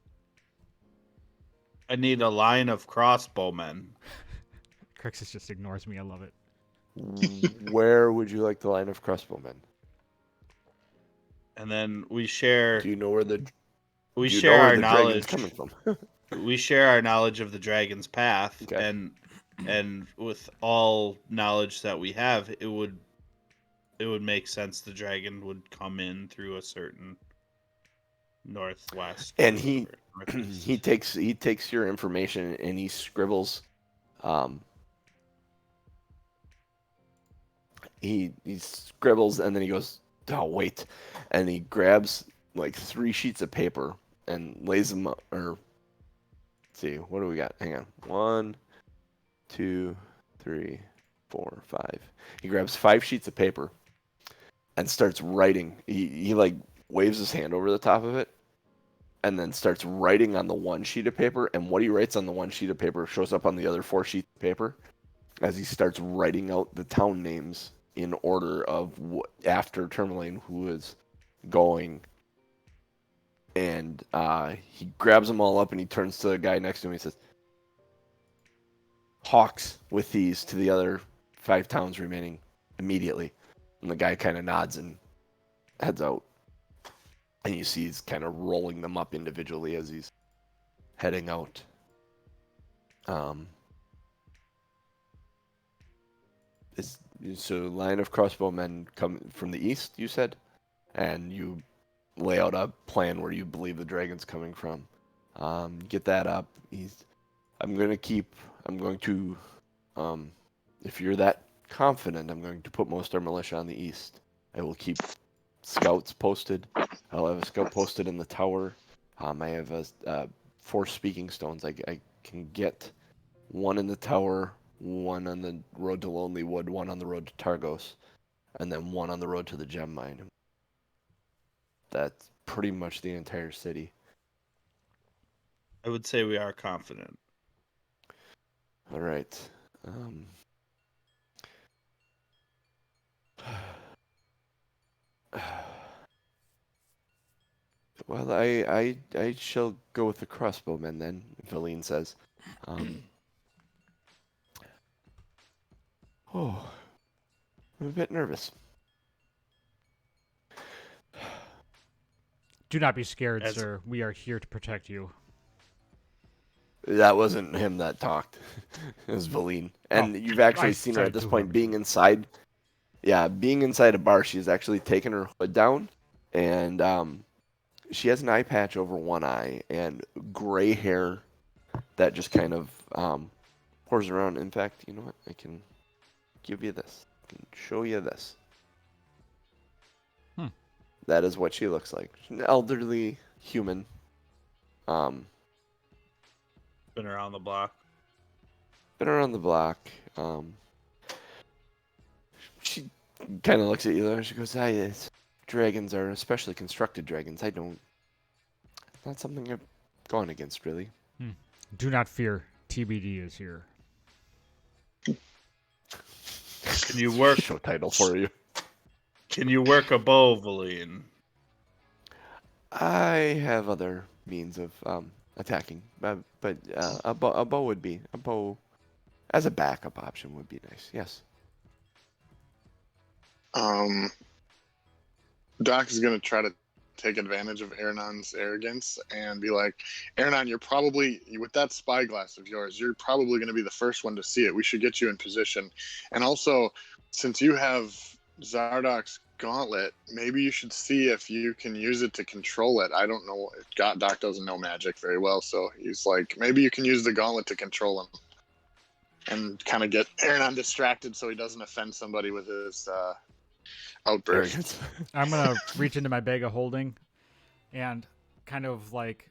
I need a line of crossbowmen. Crixus just ignores me. I love it. Where would you like the line of crossbowmen? And then we share Do you know where the we do you share know where our the knowledge. dragon's coming from? We share our knowledge of the dragon's path, Okay. and with all knowledge that we have, it would make sense the dragon would come in through a certain northwest. And or he northeast. he takes your information and he scribbles. He scribbles and then he goes, "Oh wait," and he grabs like 3 sheets of paper and lays them up. Or let's see, what do we got? Hang on, 1, 2, 3, 4, 5. He grabs 5 sheets of paper and starts writing. He like waves his hand over the top of it and then starts writing on the 1 sheet of paper, and what he writes on the 1 sheet of paper shows up on the other 4 sheets of paper as he starts writing out the town names in order of after Tourmaline, who is going. And he grabs them all up and he turns to the guy next to him and he says, hawks with these to the other 5 towns remaining immediately. And the guy kind of nods and heads out. And you see he's kind of rolling them up individually as he's heading out. So line of crossbowmen come from the east, you said? And you lay out a plan where you believe the dragon's coming from. Get that up. I'm going to, if you're that confident, I'm going to put most of our militia on the east. I will keep scouts posted. I'll have a scout posted in the tower. I have 4 speaking stones. I can get 1 in the tower, 1 on the road to Lonely Wood, 1 on the road to Targos, and then 1 on the road to the gem mine. That's pretty much the entire city. I would say we are confident. All right. Well, I shall go with the crossbowmen then, Valine says. I'm a bit nervous. Do not be scared, As- sir. We are here to protect you. That wasn't him that talked. It was Valine. And Oh, you've actually I seen her at said this to point her. being inside. Yeah, being inside a bar, she's actually taken her hood down, and she has an eye patch over one eye and gray hair that just kind of pours around. In fact, you know what? I can give you this. I can show you this. That is what she looks like. She's an elderly human. Been around the block. Been around the block. She kind of looks at you though. She goes, dragons are especially constructed dragons. It's not something I've gone against, really. Do not fear. TBD is here. Can you work? Show title for you. Can you work a bow, Valine? I have other means of attacking, but a bow would be a bow as a backup option would be nice. Yes. Doc is going to try to take advantage of Aronan's arrogance and be like, Aronan, you're probably, with that spyglass of yours, you're probably going to be the first one to see it. We should get you in position. And also, since you have Zardok's gauntlet, maybe you should see if you can use it to control it. I don't know. Doc doesn't know magic very well, so he's like, maybe you can use the gauntlet to control him and kind of get Aronan distracted so he doesn't offend somebody with his outburst. Arrogance. I'm gonna reach into my bag of holding, and kind of like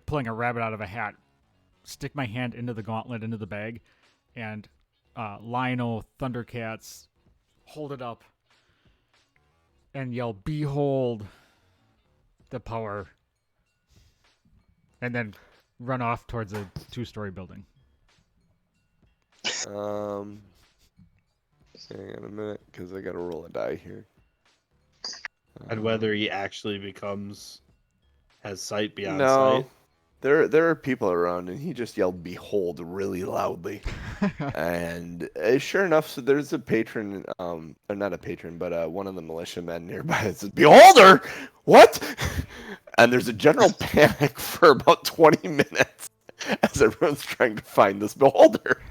pulling a rabbit out of a hat, stick my hand into the gauntlet into the bag, and Lionel Thundercats hold it up and yell, "Behold the power!" and then run off towards a 2-story building. Hang on a minute, because I gotta roll a die here. And whether he actually has sight beyond No, sight. there are people around, and he just yelled "Behold" really loudly. And sure enough, so there's a patron, or not a patron, but one of the militiamen nearby that says, "Beholder, what?" And there's a general panic for about 20 minutes as everyone's trying to find this beholder.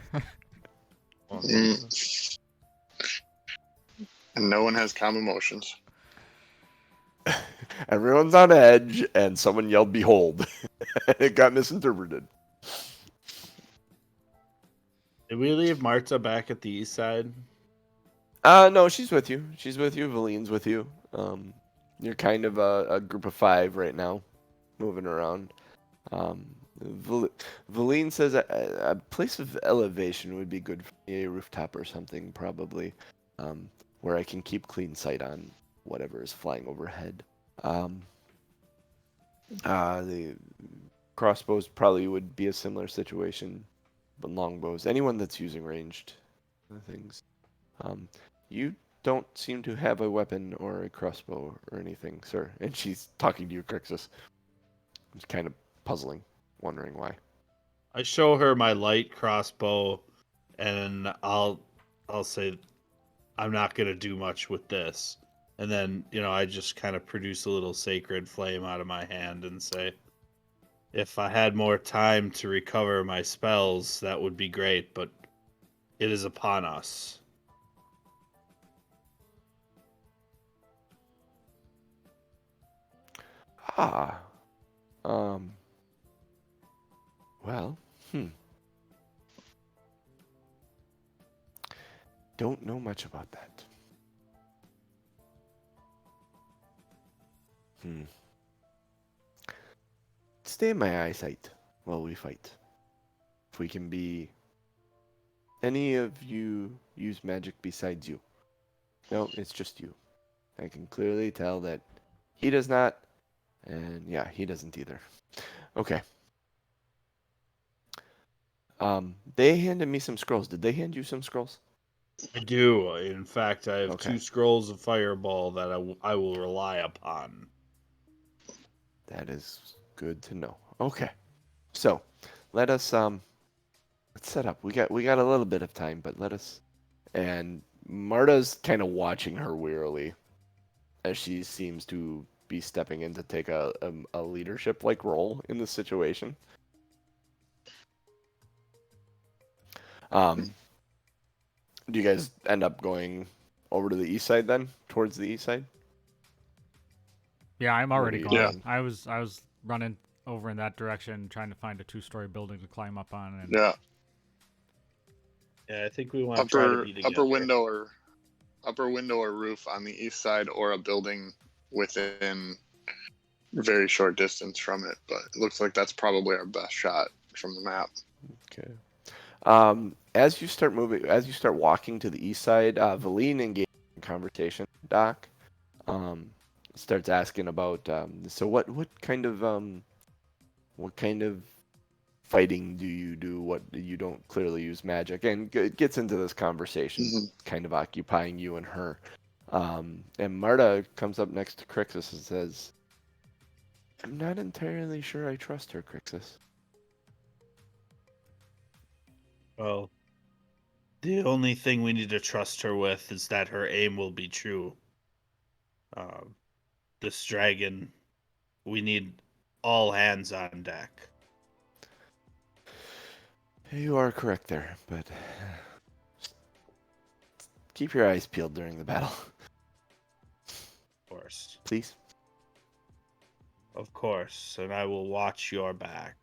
And no one has calm emotions. Everyone's on edge, and someone yelled "Behold." It got misinterpreted. Did we leave Marta back at the east side? No, she's with you. She's with you. Valine's with you. You're kind of a group of 5 right now, moving around. Valine says a place of elevation would be good for me, a rooftop or something, probably, where I can keep clean sight on whatever is flying overhead. The crossbows probably would be a similar situation, but longbows, anyone that's using ranged things. You don't seem to have a weapon or a crossbow or anything, sir. And she's talking to you, Crixus. It's kind of puzzling, wondering why. I show her my light crossbow, and I'll say I'm not gonna do much with this. And then, I just kind of produce a little sacred flame out of my hand and say, if I had more time to recover my spells, that would be great, but it is upon us. Ah. Well, Don't know much about that. Stay in my eyesight while we fight. If we can be... Any of you use magic besides you? No, it's just you. I can clearly tell that he does not, and yeah, he doesn't either. Okay. They handed me some scrolls. Did they hand you some scrolls? I do. In fact, I have Okay. 2 scrolls of fireball that I will rely upon. That is good to know. Okay. So, let's set up. We got a little bit of time, but let us. And Marta's kind of watching her wearily as she seems to be stepping in to take a leadership like role in the situation. Do you guys end up going over to the east side then, towards the east side? Yeah, I'm What already are you gone. doing? I was running over in that direction, trying to find a 2-story building to climb up on. And Yeah, Yeah, I think we want to try to be together. upper window or roof on the east side, or a building within very short distance from it. But it looks like that's probably our best shot from the map. Okay. As you start walking to the east side, Valine engages in conversation. Doc, starts asking about. So what kind of fighting do you do? What you don't clearly use magic, and gets into this conversation, kind of occupying you and her. And Marta comes up next to Crixus and says, "I'm not entirely sure I trust her, Crixus." Well, the only thing we need to trust her with is that her aim will be true. This dragon, we need all hands on deck. You are correct there, but keep your eyes peeled during the battle, Of course. please. Of course, and I will watch your back.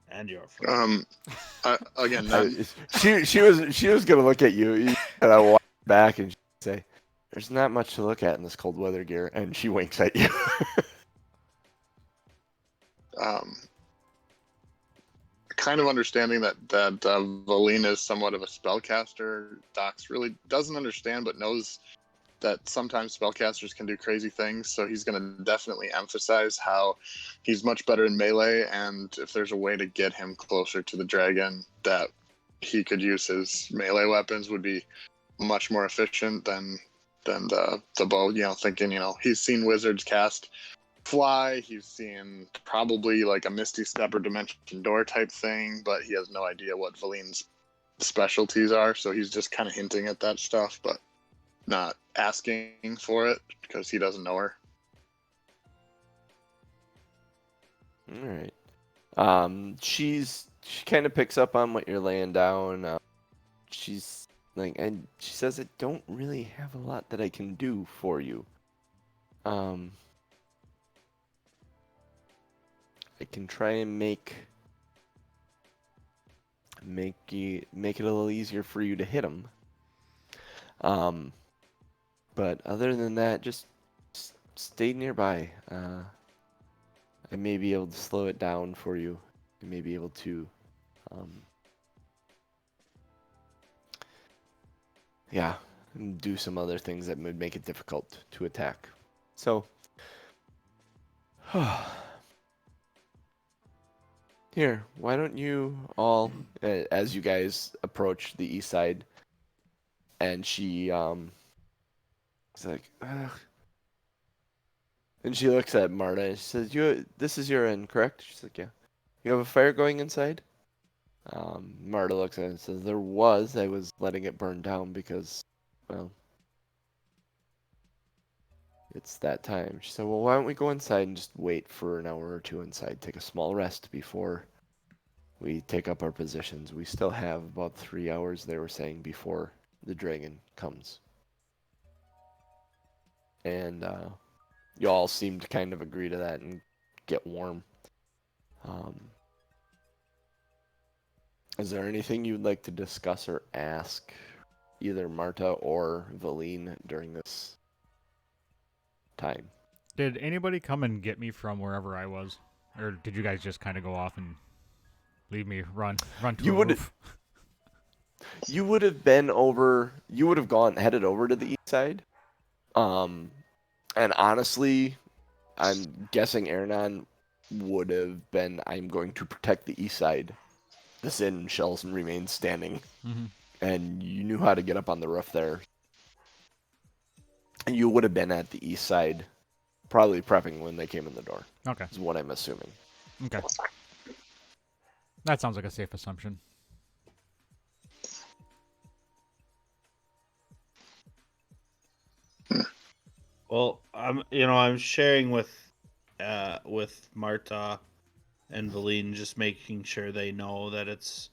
And your front. Again, not, She was gonna look at you, and I walk back and say, "There's not much to look at in this cold weather gear," and she winks at you. kind of understanding that Valina is somewhat of a spellcaster. Dox really doesn't understand, but knows that sometimes spellcasters can do crazy things. So he's going to definitely emphasize how he's much better in melee, and if there's a way to get him closer to the dragon, that he could use his melee weapons would be much more efficient than the bow. Thinking he's seen wizards cast fly, he's seen probably like a Misty Step or Dimension Door type thing, but he has no idea what Valine's specialties are, so he's just kind of hinting at that stuff, but not asking for it because he doesn't know her. All right. She kind of picks up on what you're laying down. She's like, and she says, "I don't really have a lot that I can do for you. I can try and make it a little easier for you to hit him. But other than that, just stay nearby. I may be able to slow it down for you. I may be able to, do some other things that would make it difficult to attack. So, here, why don't you all, as you guys approach the east side, and she is like, And she looks at Marta and she says, this is your inn, correct? She's like, yeah. You have a fire going inside? Marta looks at it and says, there was. I was letting it burn down because, well, it's that time. She said, well, why don't we go inside and just wait for an hour or two inside, take a small rest before we take up our positions. We still have about 3 hours, they were saying, before the dragon comes. And you all seem to kind of agree to that and get warm. Is there anything you'd like to discuss or ask either Marta or Valine during this time? Did anybody come and get me from wherever I was? Or did you guys just kind of go off and leave me run to You a would- roof? You would have been over. You would have headed over to the east side. And honestly, I'm guessing Aronan would have been. I'm going to protect the east side. This inn shall remain standing, Mm-hmm. and you knew how to get up on the roof there. And you would have been at the east side, probably prepping when they came in the door. Okay. Is what I'm assuming. Okay. That sounds like a safe assumption. Well, I'm sharing with Marta and Valine, just making sure they know that it's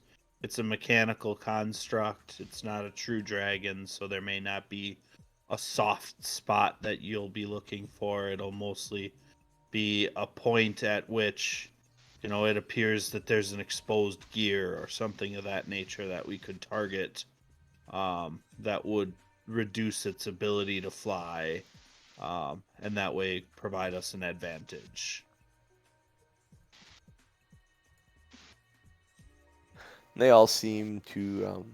a mechanical construct. It's not a true dragon, so there may not be a soft spot that you'll be looking for. It'll mostly be a point at which, it appears that there's an exposed gear or something of that nature that we could target, that would reduce its ability to fly, and that way provide us an advantage. They all seem to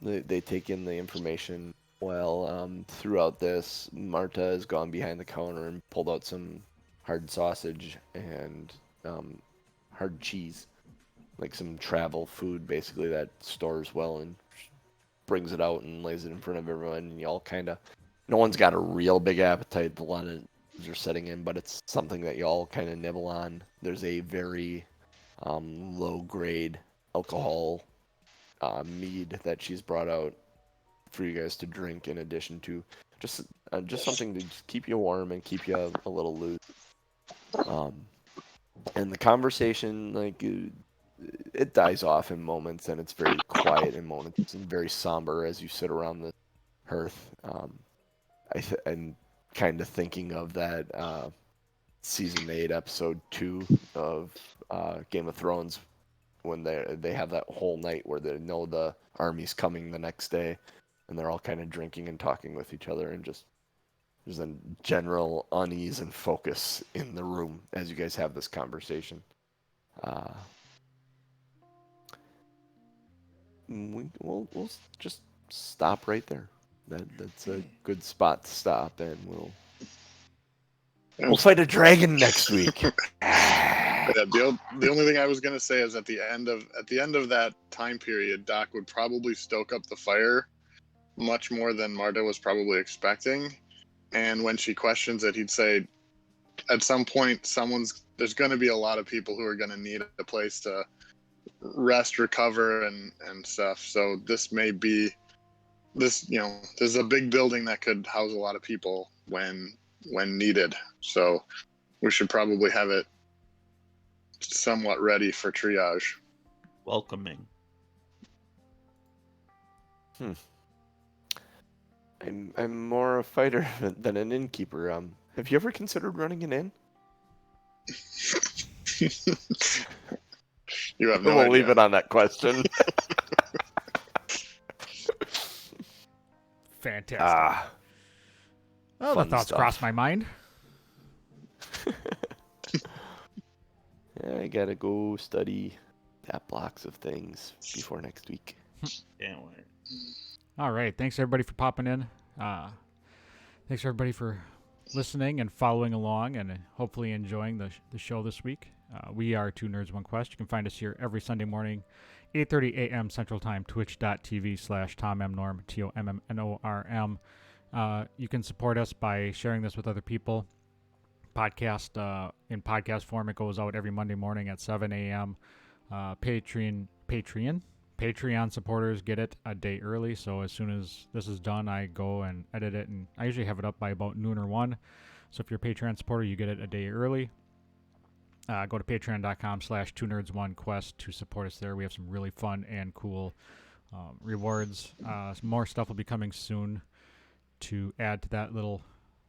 they take in the information well. Throughout this, Marta has gone behind the counter and pulled out some hard sausage and hard cheese, like some travel food, basically, that stores well, and brings it out and lays it in front of everyone. And y'all kind of, no one's got a real big appetite. A lot of are setting in, but it's something that y'all kind of nibble on. There's a very low grade alcohol mead that she's brought out for you guys to drink, in addition to just something to just keep you warm and keep you a little loose. And the conversation, like, it dies off in moments, and it's very quiet in moments and very somber as you sit around the hearth. I'm kind of thinking of that season 8, episode 2 of Game of Thrones, when they have that whole night where they know the army's coming the next day, and they're all kind of drinking and talking with each other, and just there's a general unease and focus in the room as you guys have this conversation. We'll just stop right there. That's a good spot to stop, and we'll fight a dragon next week. Yeah, the only thing I was gonna say is at the end of that time period, Doc would probably stoke up the fire much more than Marta was probably expecting. And when she questions it, he'd say, at some point, there's going to be a lot of people who are going to need a place to rest, recover, and stuff. So this may be there's a big building that could house a lot of people when needed. So we should probably have it somewhat ready for triage. Welcoming. I'm more a fighter than an innkeeper. Have you ever considered running an inn? You have no We'll idea. leave it on that question. Fantastic. Fun the thoughts stuff. crossed my mind. I gotta go study that blocks of things before next week. Can't wait. All right. Thanks, everybody, for popping in. Thanks, everybody, for listening and following along and hopefully enjoying the show this week. We are Two Nerds, One Quest. You can find us here every Sunday morning, 8:30 a.m. Central Time, twitch.tv/TomMNorm, TOMMNORM. You can support us by sharing this with other people, podcast in podcast form. It goes out every Monday morning at 7 a.m. Patreon supporters get it a day early. So as soon as this is done, I go and edit it, and I usually have it up by about noon or 1. So if you're a Patreon supporter, you get it a day early. Go to patreon.com/2nerds1quest to support us there. We have some really fun and cool rewards. Some more stuff will be coming soon to add to that little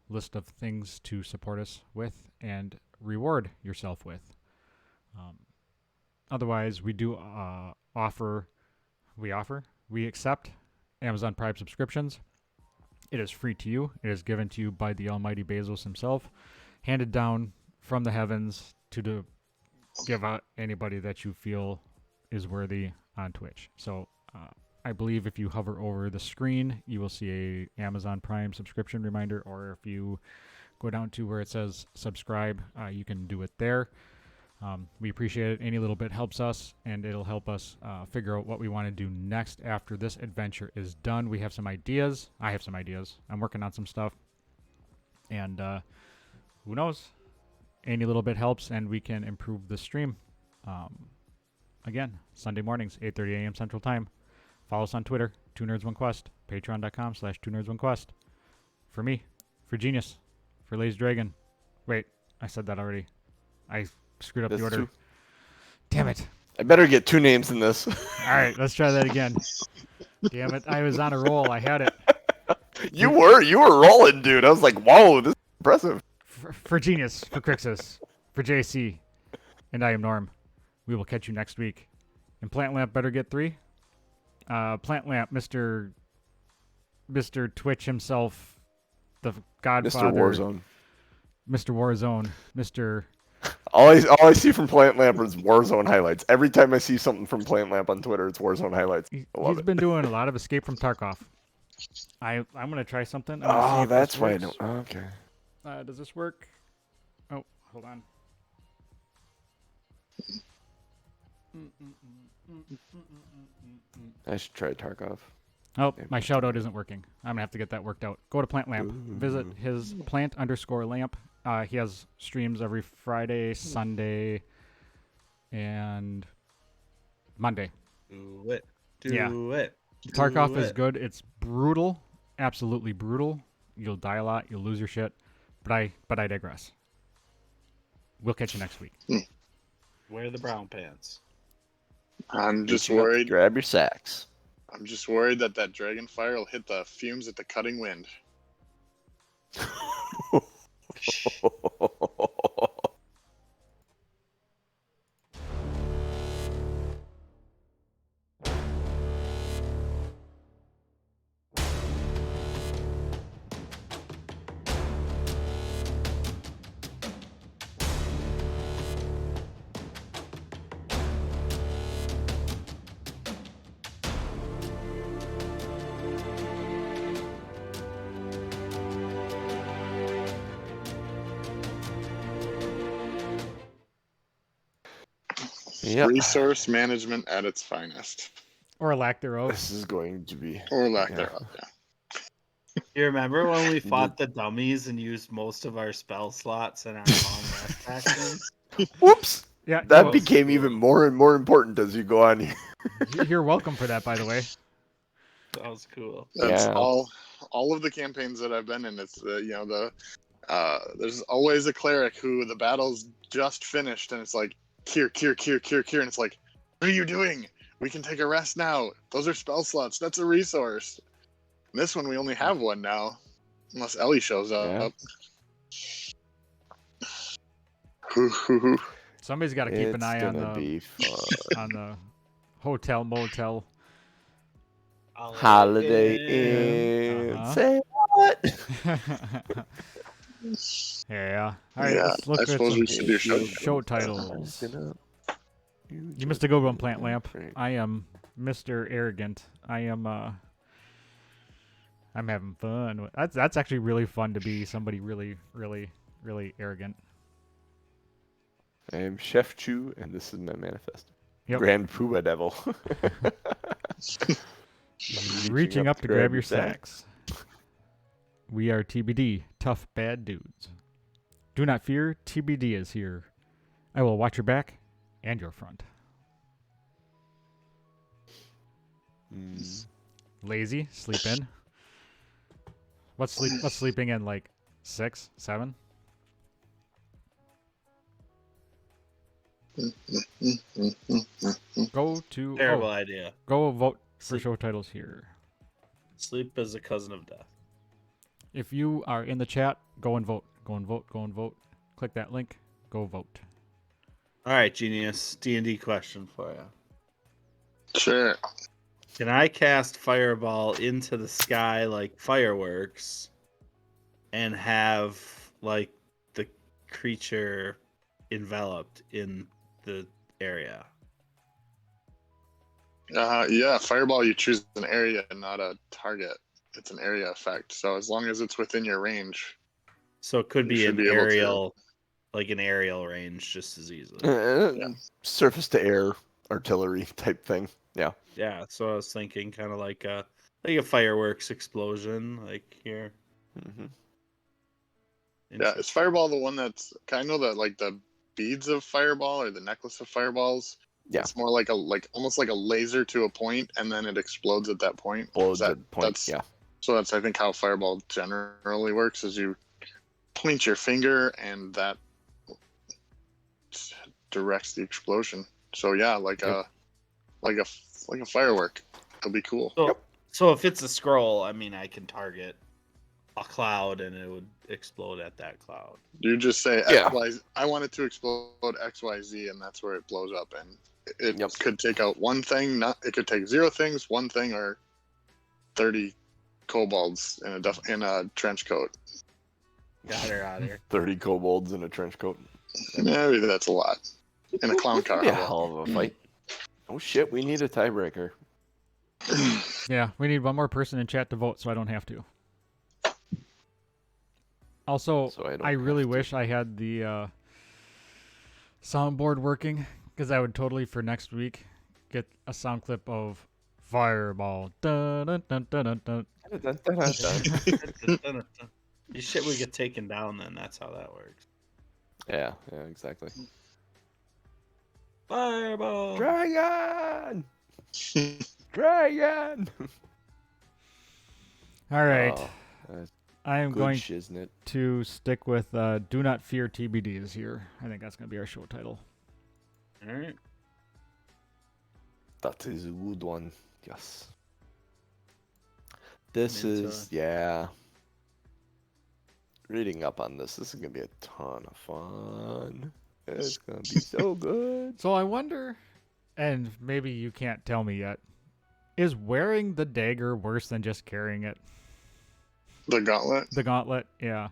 list of things to support us with and reward yourself with. Otherwise, we do we accept Amazon Prime subscriptions. It is free to you. It is given to you by the almighty Bezos himself, handed down from the heavens to give out anybody that you feel is worthy on Twitch. So I believe if you hover over the screen, you will see a Amazon Prime subscription reminder, or if you go down to where it says subscribe, you can do it there. We appreciate it. Any little bit helps us, and it'll help us figure out what we want to do next after this adventure is done. We have some ideas. I have some ideas. I'm working on some stuff. And who knows? Any little bit helps, and we can improve the stream. Again, Sunday mornings, 8:30 a.m. Central Time. Follow us on Twitter, 2nerds1quest, patreon.com/2nerds1quest. For me, for Genius, for Lazy Dragon. Wait, I said that already. I screwed up the order. Damn it. I better get 2 names in this. All right, let's try that again. Damn it, I was on a roll. I had it. You were rolling, dude. I was like, whoa, this is impressive. For Genius, for Crixus, for JC, and I am Norm. We will catch you next week. And Plant Lamp better get 3. Plant Lamp, Mr. Twitch himself, the Godfather. Mr. Warzone, Mr. All I see from Plant Lamp is Warzone highlights. Every time I see something from Plant Lamp on Twitter, it's Warzone highlights. I love He's it. been doing a lot of Escape from Tarkov. I'm gonna try something. Oh, that's why I don't. Oh, okay. Does this work? Oh, hold on. I should try Tarkov. Oh, my shout out isn't working. I'm gonna have to get that worked out. Go to Plant Lamp. Visit his plant_lamp. He has streams every Friday, Sunday, and Monday. Do it. Tarkov is good. It's brutal, absolutely brutal. You'll die a lot. You'll lose your shit. But I digress. We'll catch you next week. Wear the brown pants. I'm just worried. Grab your sacks. I'm just worried that Dragonfire will hit the fumes at the cutting wind. Yep. Resource management at its finest. Or lack thereof. This is going to be. Or lack thereof, yeah. You remember when we fought the dummies and used most of our spell slots in our long rest actions? Whoops! Yeah, That became even more and more important as you go on here. You're welcome for that, by the way. That was cool. That's Yeah. all of the campaigns that I've been in. It's there's always a cleric who the battle's just finished, and it's like, Kier, and it's like, what are you doing? We can take a rest now. Those are spell slots. That's a resource. And this one we only have one now, unless Ellie shows up. Somebody's got to keep an eye on be the hotel motel. Holiday Inn. Uh-huh. Say what? Yeah. All right, Yeah, let's look I at suppose some we should do show titles. You missed a good one, Plant Lamp. I am Mr. Arrogant. I'm having fun. That's actually really fun to be somebody really, really, really arrogant. I am Chef Chu, and this is my manifesto. Yep. Grand Pooba Devil. Reaching up to grab your sacks. We are TBD, tough bad dudes. Do not fear, TBD is here. I will watch your back and your front. Lazy, sleep in. What's sleeping in, like 6, 7? Go to Terrible idea. Go vote for Sleep. show titles here. Sleep is a cousin of death. If you are in the chat, go and vote. Go and vote. Go and vote. Click that link. Go vote. All right, Genius. D&D question for you. Sure. Can I cast Fireball into the sky like fireworks and have like the creature enveloped in the area? Yeah, fireball, you choose an area and not a target. It's an area effect. So as long as it's within your range. So it could You be should an be able to- aerial, like an aerial range just as easily. Yeah. Surface to air artillery type thing. Yeah. Yeah, so I was thinking kind of like a fireworks explosion, like here. Mm-hmm. Yeah, is fireball the one that's kind of the like the beads of fireball or the necklace of fireballs? Yeah. It's more like almost like a laser to a point, and then it explodes at that point. Blows Is at point. that's, Yeah. So that's I think how fireball generally works is you point your finger and that directs the explosion. So yeah, like a firework. It'll be cool. So if it's a scroll, I mean, I can target a cloud and it would explode at that cloud. You just say Yeah. XY. I want it to explode XYZ, and that's where it blows up. And it Yep. could take out one thing. It could take 0 things, one thing, or 30 kobolds in a trench coat. Got her out of here. 30 kobolds in a trench coat. Maybe that's a lot. In a clown car. Yeah, hell of a fight. Oh shit, we need a tiebreaker. Yeah, we need one more person in chat to vote, so I don't have to. Also, So I don't I really have to. wish I had the soundboard working, because I would totally, for next week, get a sound clip of Fireball. Dun, dun, dun, dun, dun, dun. Your shit would get taken down then. That's how that works. Yeah, exactly. Fireball! Dragon! Dragon! All right. Oh, that's I am good going shiznit. to stick with Do Not Fear TBD is here. I think that's going to be our show title. Alright. That is a good one. Yes. This I'm into is, yeah. Reading up on this is going to be a ton of fun. It's going to be so good. So I wonder, and maybe you can't tell me yet, is wearing the dagger worse than just carrying it? The gauntlet. The gauntlet, yeah.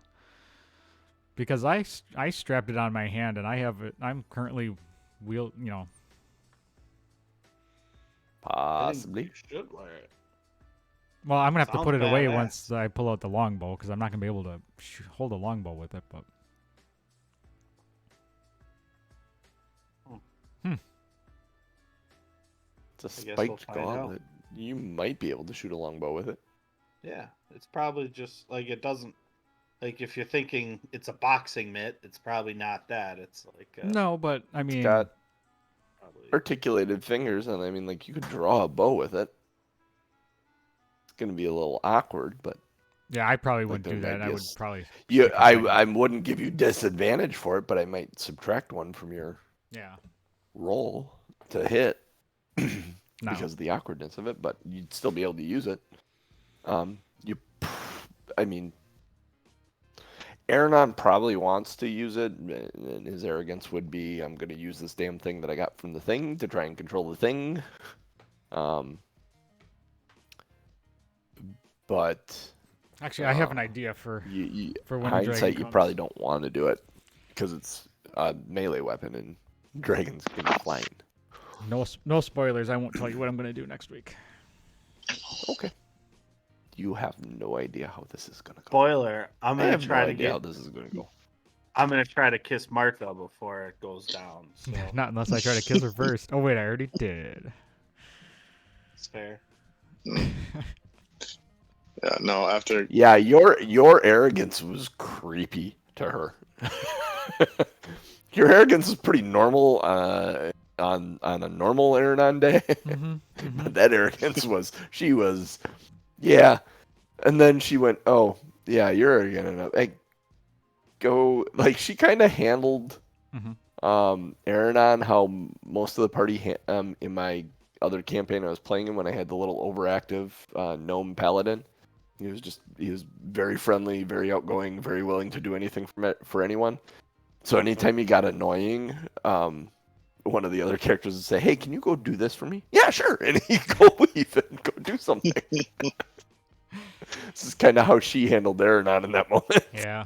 Because I strapped it on my hand, and I have it. I'm currently Possibly. You should wear it. Well, I'm gonna have to Sounds put it away badass. once I pull out the longbow, because I'm not gonna be able to hold a longbow with it. But It's a I guess we'll spiked find out. gauntlet. You might be able to shoot a longbow with it. Yeah, it's probably just like it doesn't. Like if you're thinking it's a boxing mitt, it's probably not that. It's like no, but I mean, It's got probably articulated fingers, and I mean, like, you could draw a bow with it. It's going to be a little awkward, but yeah, I probably like wouldn't do there that. might I be a would s- probably. you, stick with my- I wouldn't give you disadvantage for it, but I might subtract one from your yeah. roll to hit No. because of the awkwardness of it, but you'd still be able to use it. I mean, Aronan probably wants to use it, and his arrogance would be, I'm going to use this damn thing that I got from the thing to try and control the thing. But Actually, I have an idea for for when the dragon hindsight, you comes. probably don't want to do it because it's a melee weapon and dragons can be flying. no spoilers. I won't tell you what I'm gonna do next week. Okay. You have no idea how this is gonna go. spoiler. I'm I gonna have no try to idea how get. this is gonna go. I'm gonna try to kiss Martha before it goes down. So Not unless I try to kiss her first. Oh wait, I already did. it's fair. Yeah, no, after Yeah, your arrogance was creepy. to her. Your arrogance is pretty normal on a normal Aronan day. But that arrogance she was, yeah. And then she went, oh, yeah, you're arrogant enough. Hey, go, like, she kind of handled Aronan how most of the party in my other campaign I was playing in when I had the little overactive gnome paladin. He was very friendly, very outgoing, very willing to do anything for anyone. So anytime he got annoying, one of the other characters would say, hey, can you go do this for me? Yeah, sure. And he'd go leave and go do something. This is kind of how she handled Aronan in that moment. Yeah.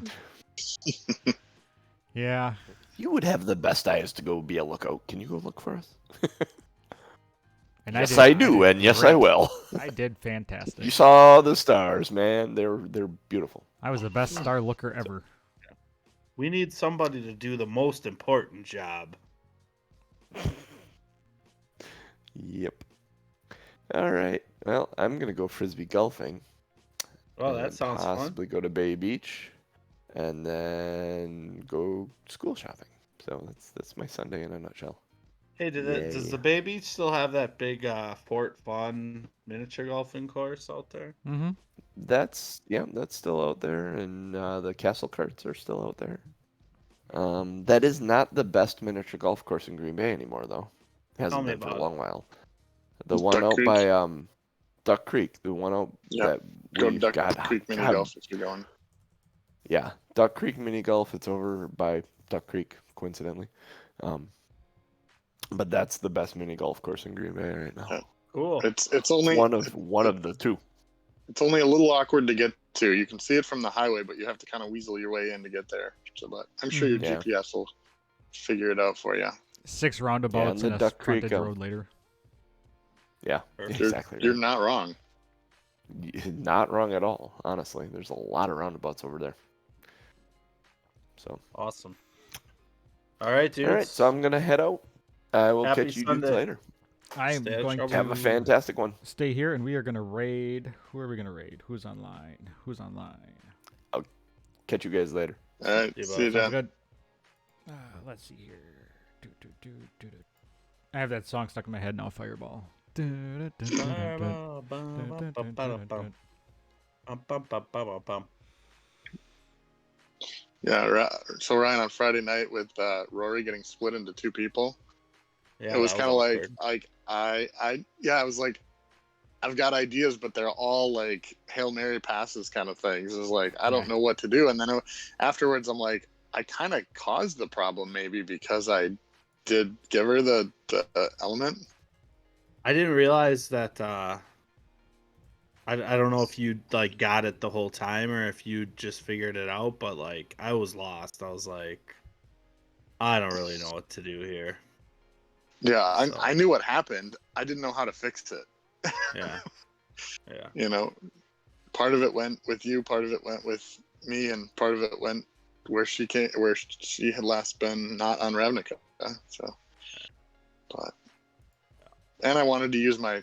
Yeah. You would have the best eyes to go be a lookout. Can you go look for us? And yes, I do, and yes, I will. I did fantastic. You saw the stars, man. They're beautiful. I was the best star looker ever. We need somebody to do the most important job. Yep. All right. Well, I'm gonna go frisbee golfing. Well, that sounds possibly go to Bay Beach, and then go school shopping. So that's my Sunday in a nutshell. Hey, does the Bay Beach still have that big Fort Fun miniature golfing course out there? Mm-hmm. That's still out there, and the castle carts are still out there. That is not the best miniature golf course in Green Bay anymore, though. It hasn't been for a long while. The one out by Duck Creek, the one out that we've got. Duck Creek mini golf if you're going. Yeah, Duck Creek mini golf. It's over by Duck Creek, coincidentally. But that's the best mini golf course in Green Bay right now. Yeah. Cool. It's only one of the two. It's only a little awkward to get to. You can see it from the highway, but you have to kind of weasel your way in to get there. So, but I'm sure your GPS will figure it out for you. 6 roundabouts and a Duck Creek frontage road later. Yeah, exactly. You're not wrong. Not wrong at all. Honestly, there's a lot of roundabouts over there. So awesome. All right, dude. All right, so I'm gonna head out. I will Happy catch you Sunday. dudes later. I'm going to have a fantastic one. Stay here, and we are going to raid. Who are we going to raid? Who's online? I'll catch you guys later. All right, see you, John. Good. Let's see here. I have that song stuck in my head now, Fireball. Yeah, so Ryan, on Friday night with Rory getting split into 2 people, it was kind of like I was like, I've got ideas, but they're all like Hail Mary passes kind of things. It's like, I don't know what to do. And then afterwards, I'm like, I kind of caused the problem maybe because I did give her the element. I didn't realize that. I don't know if you like got it the whole time or if you just figured it out, but like I was lost. I was like, I don't really know what to do here. Yeah, I knew what happened. I didn't know how to fix it. Yeah. You know, part of it went with you, part of it went with me, and part of it went where she had last been, not on Ravnica. So, but and I wanted to use my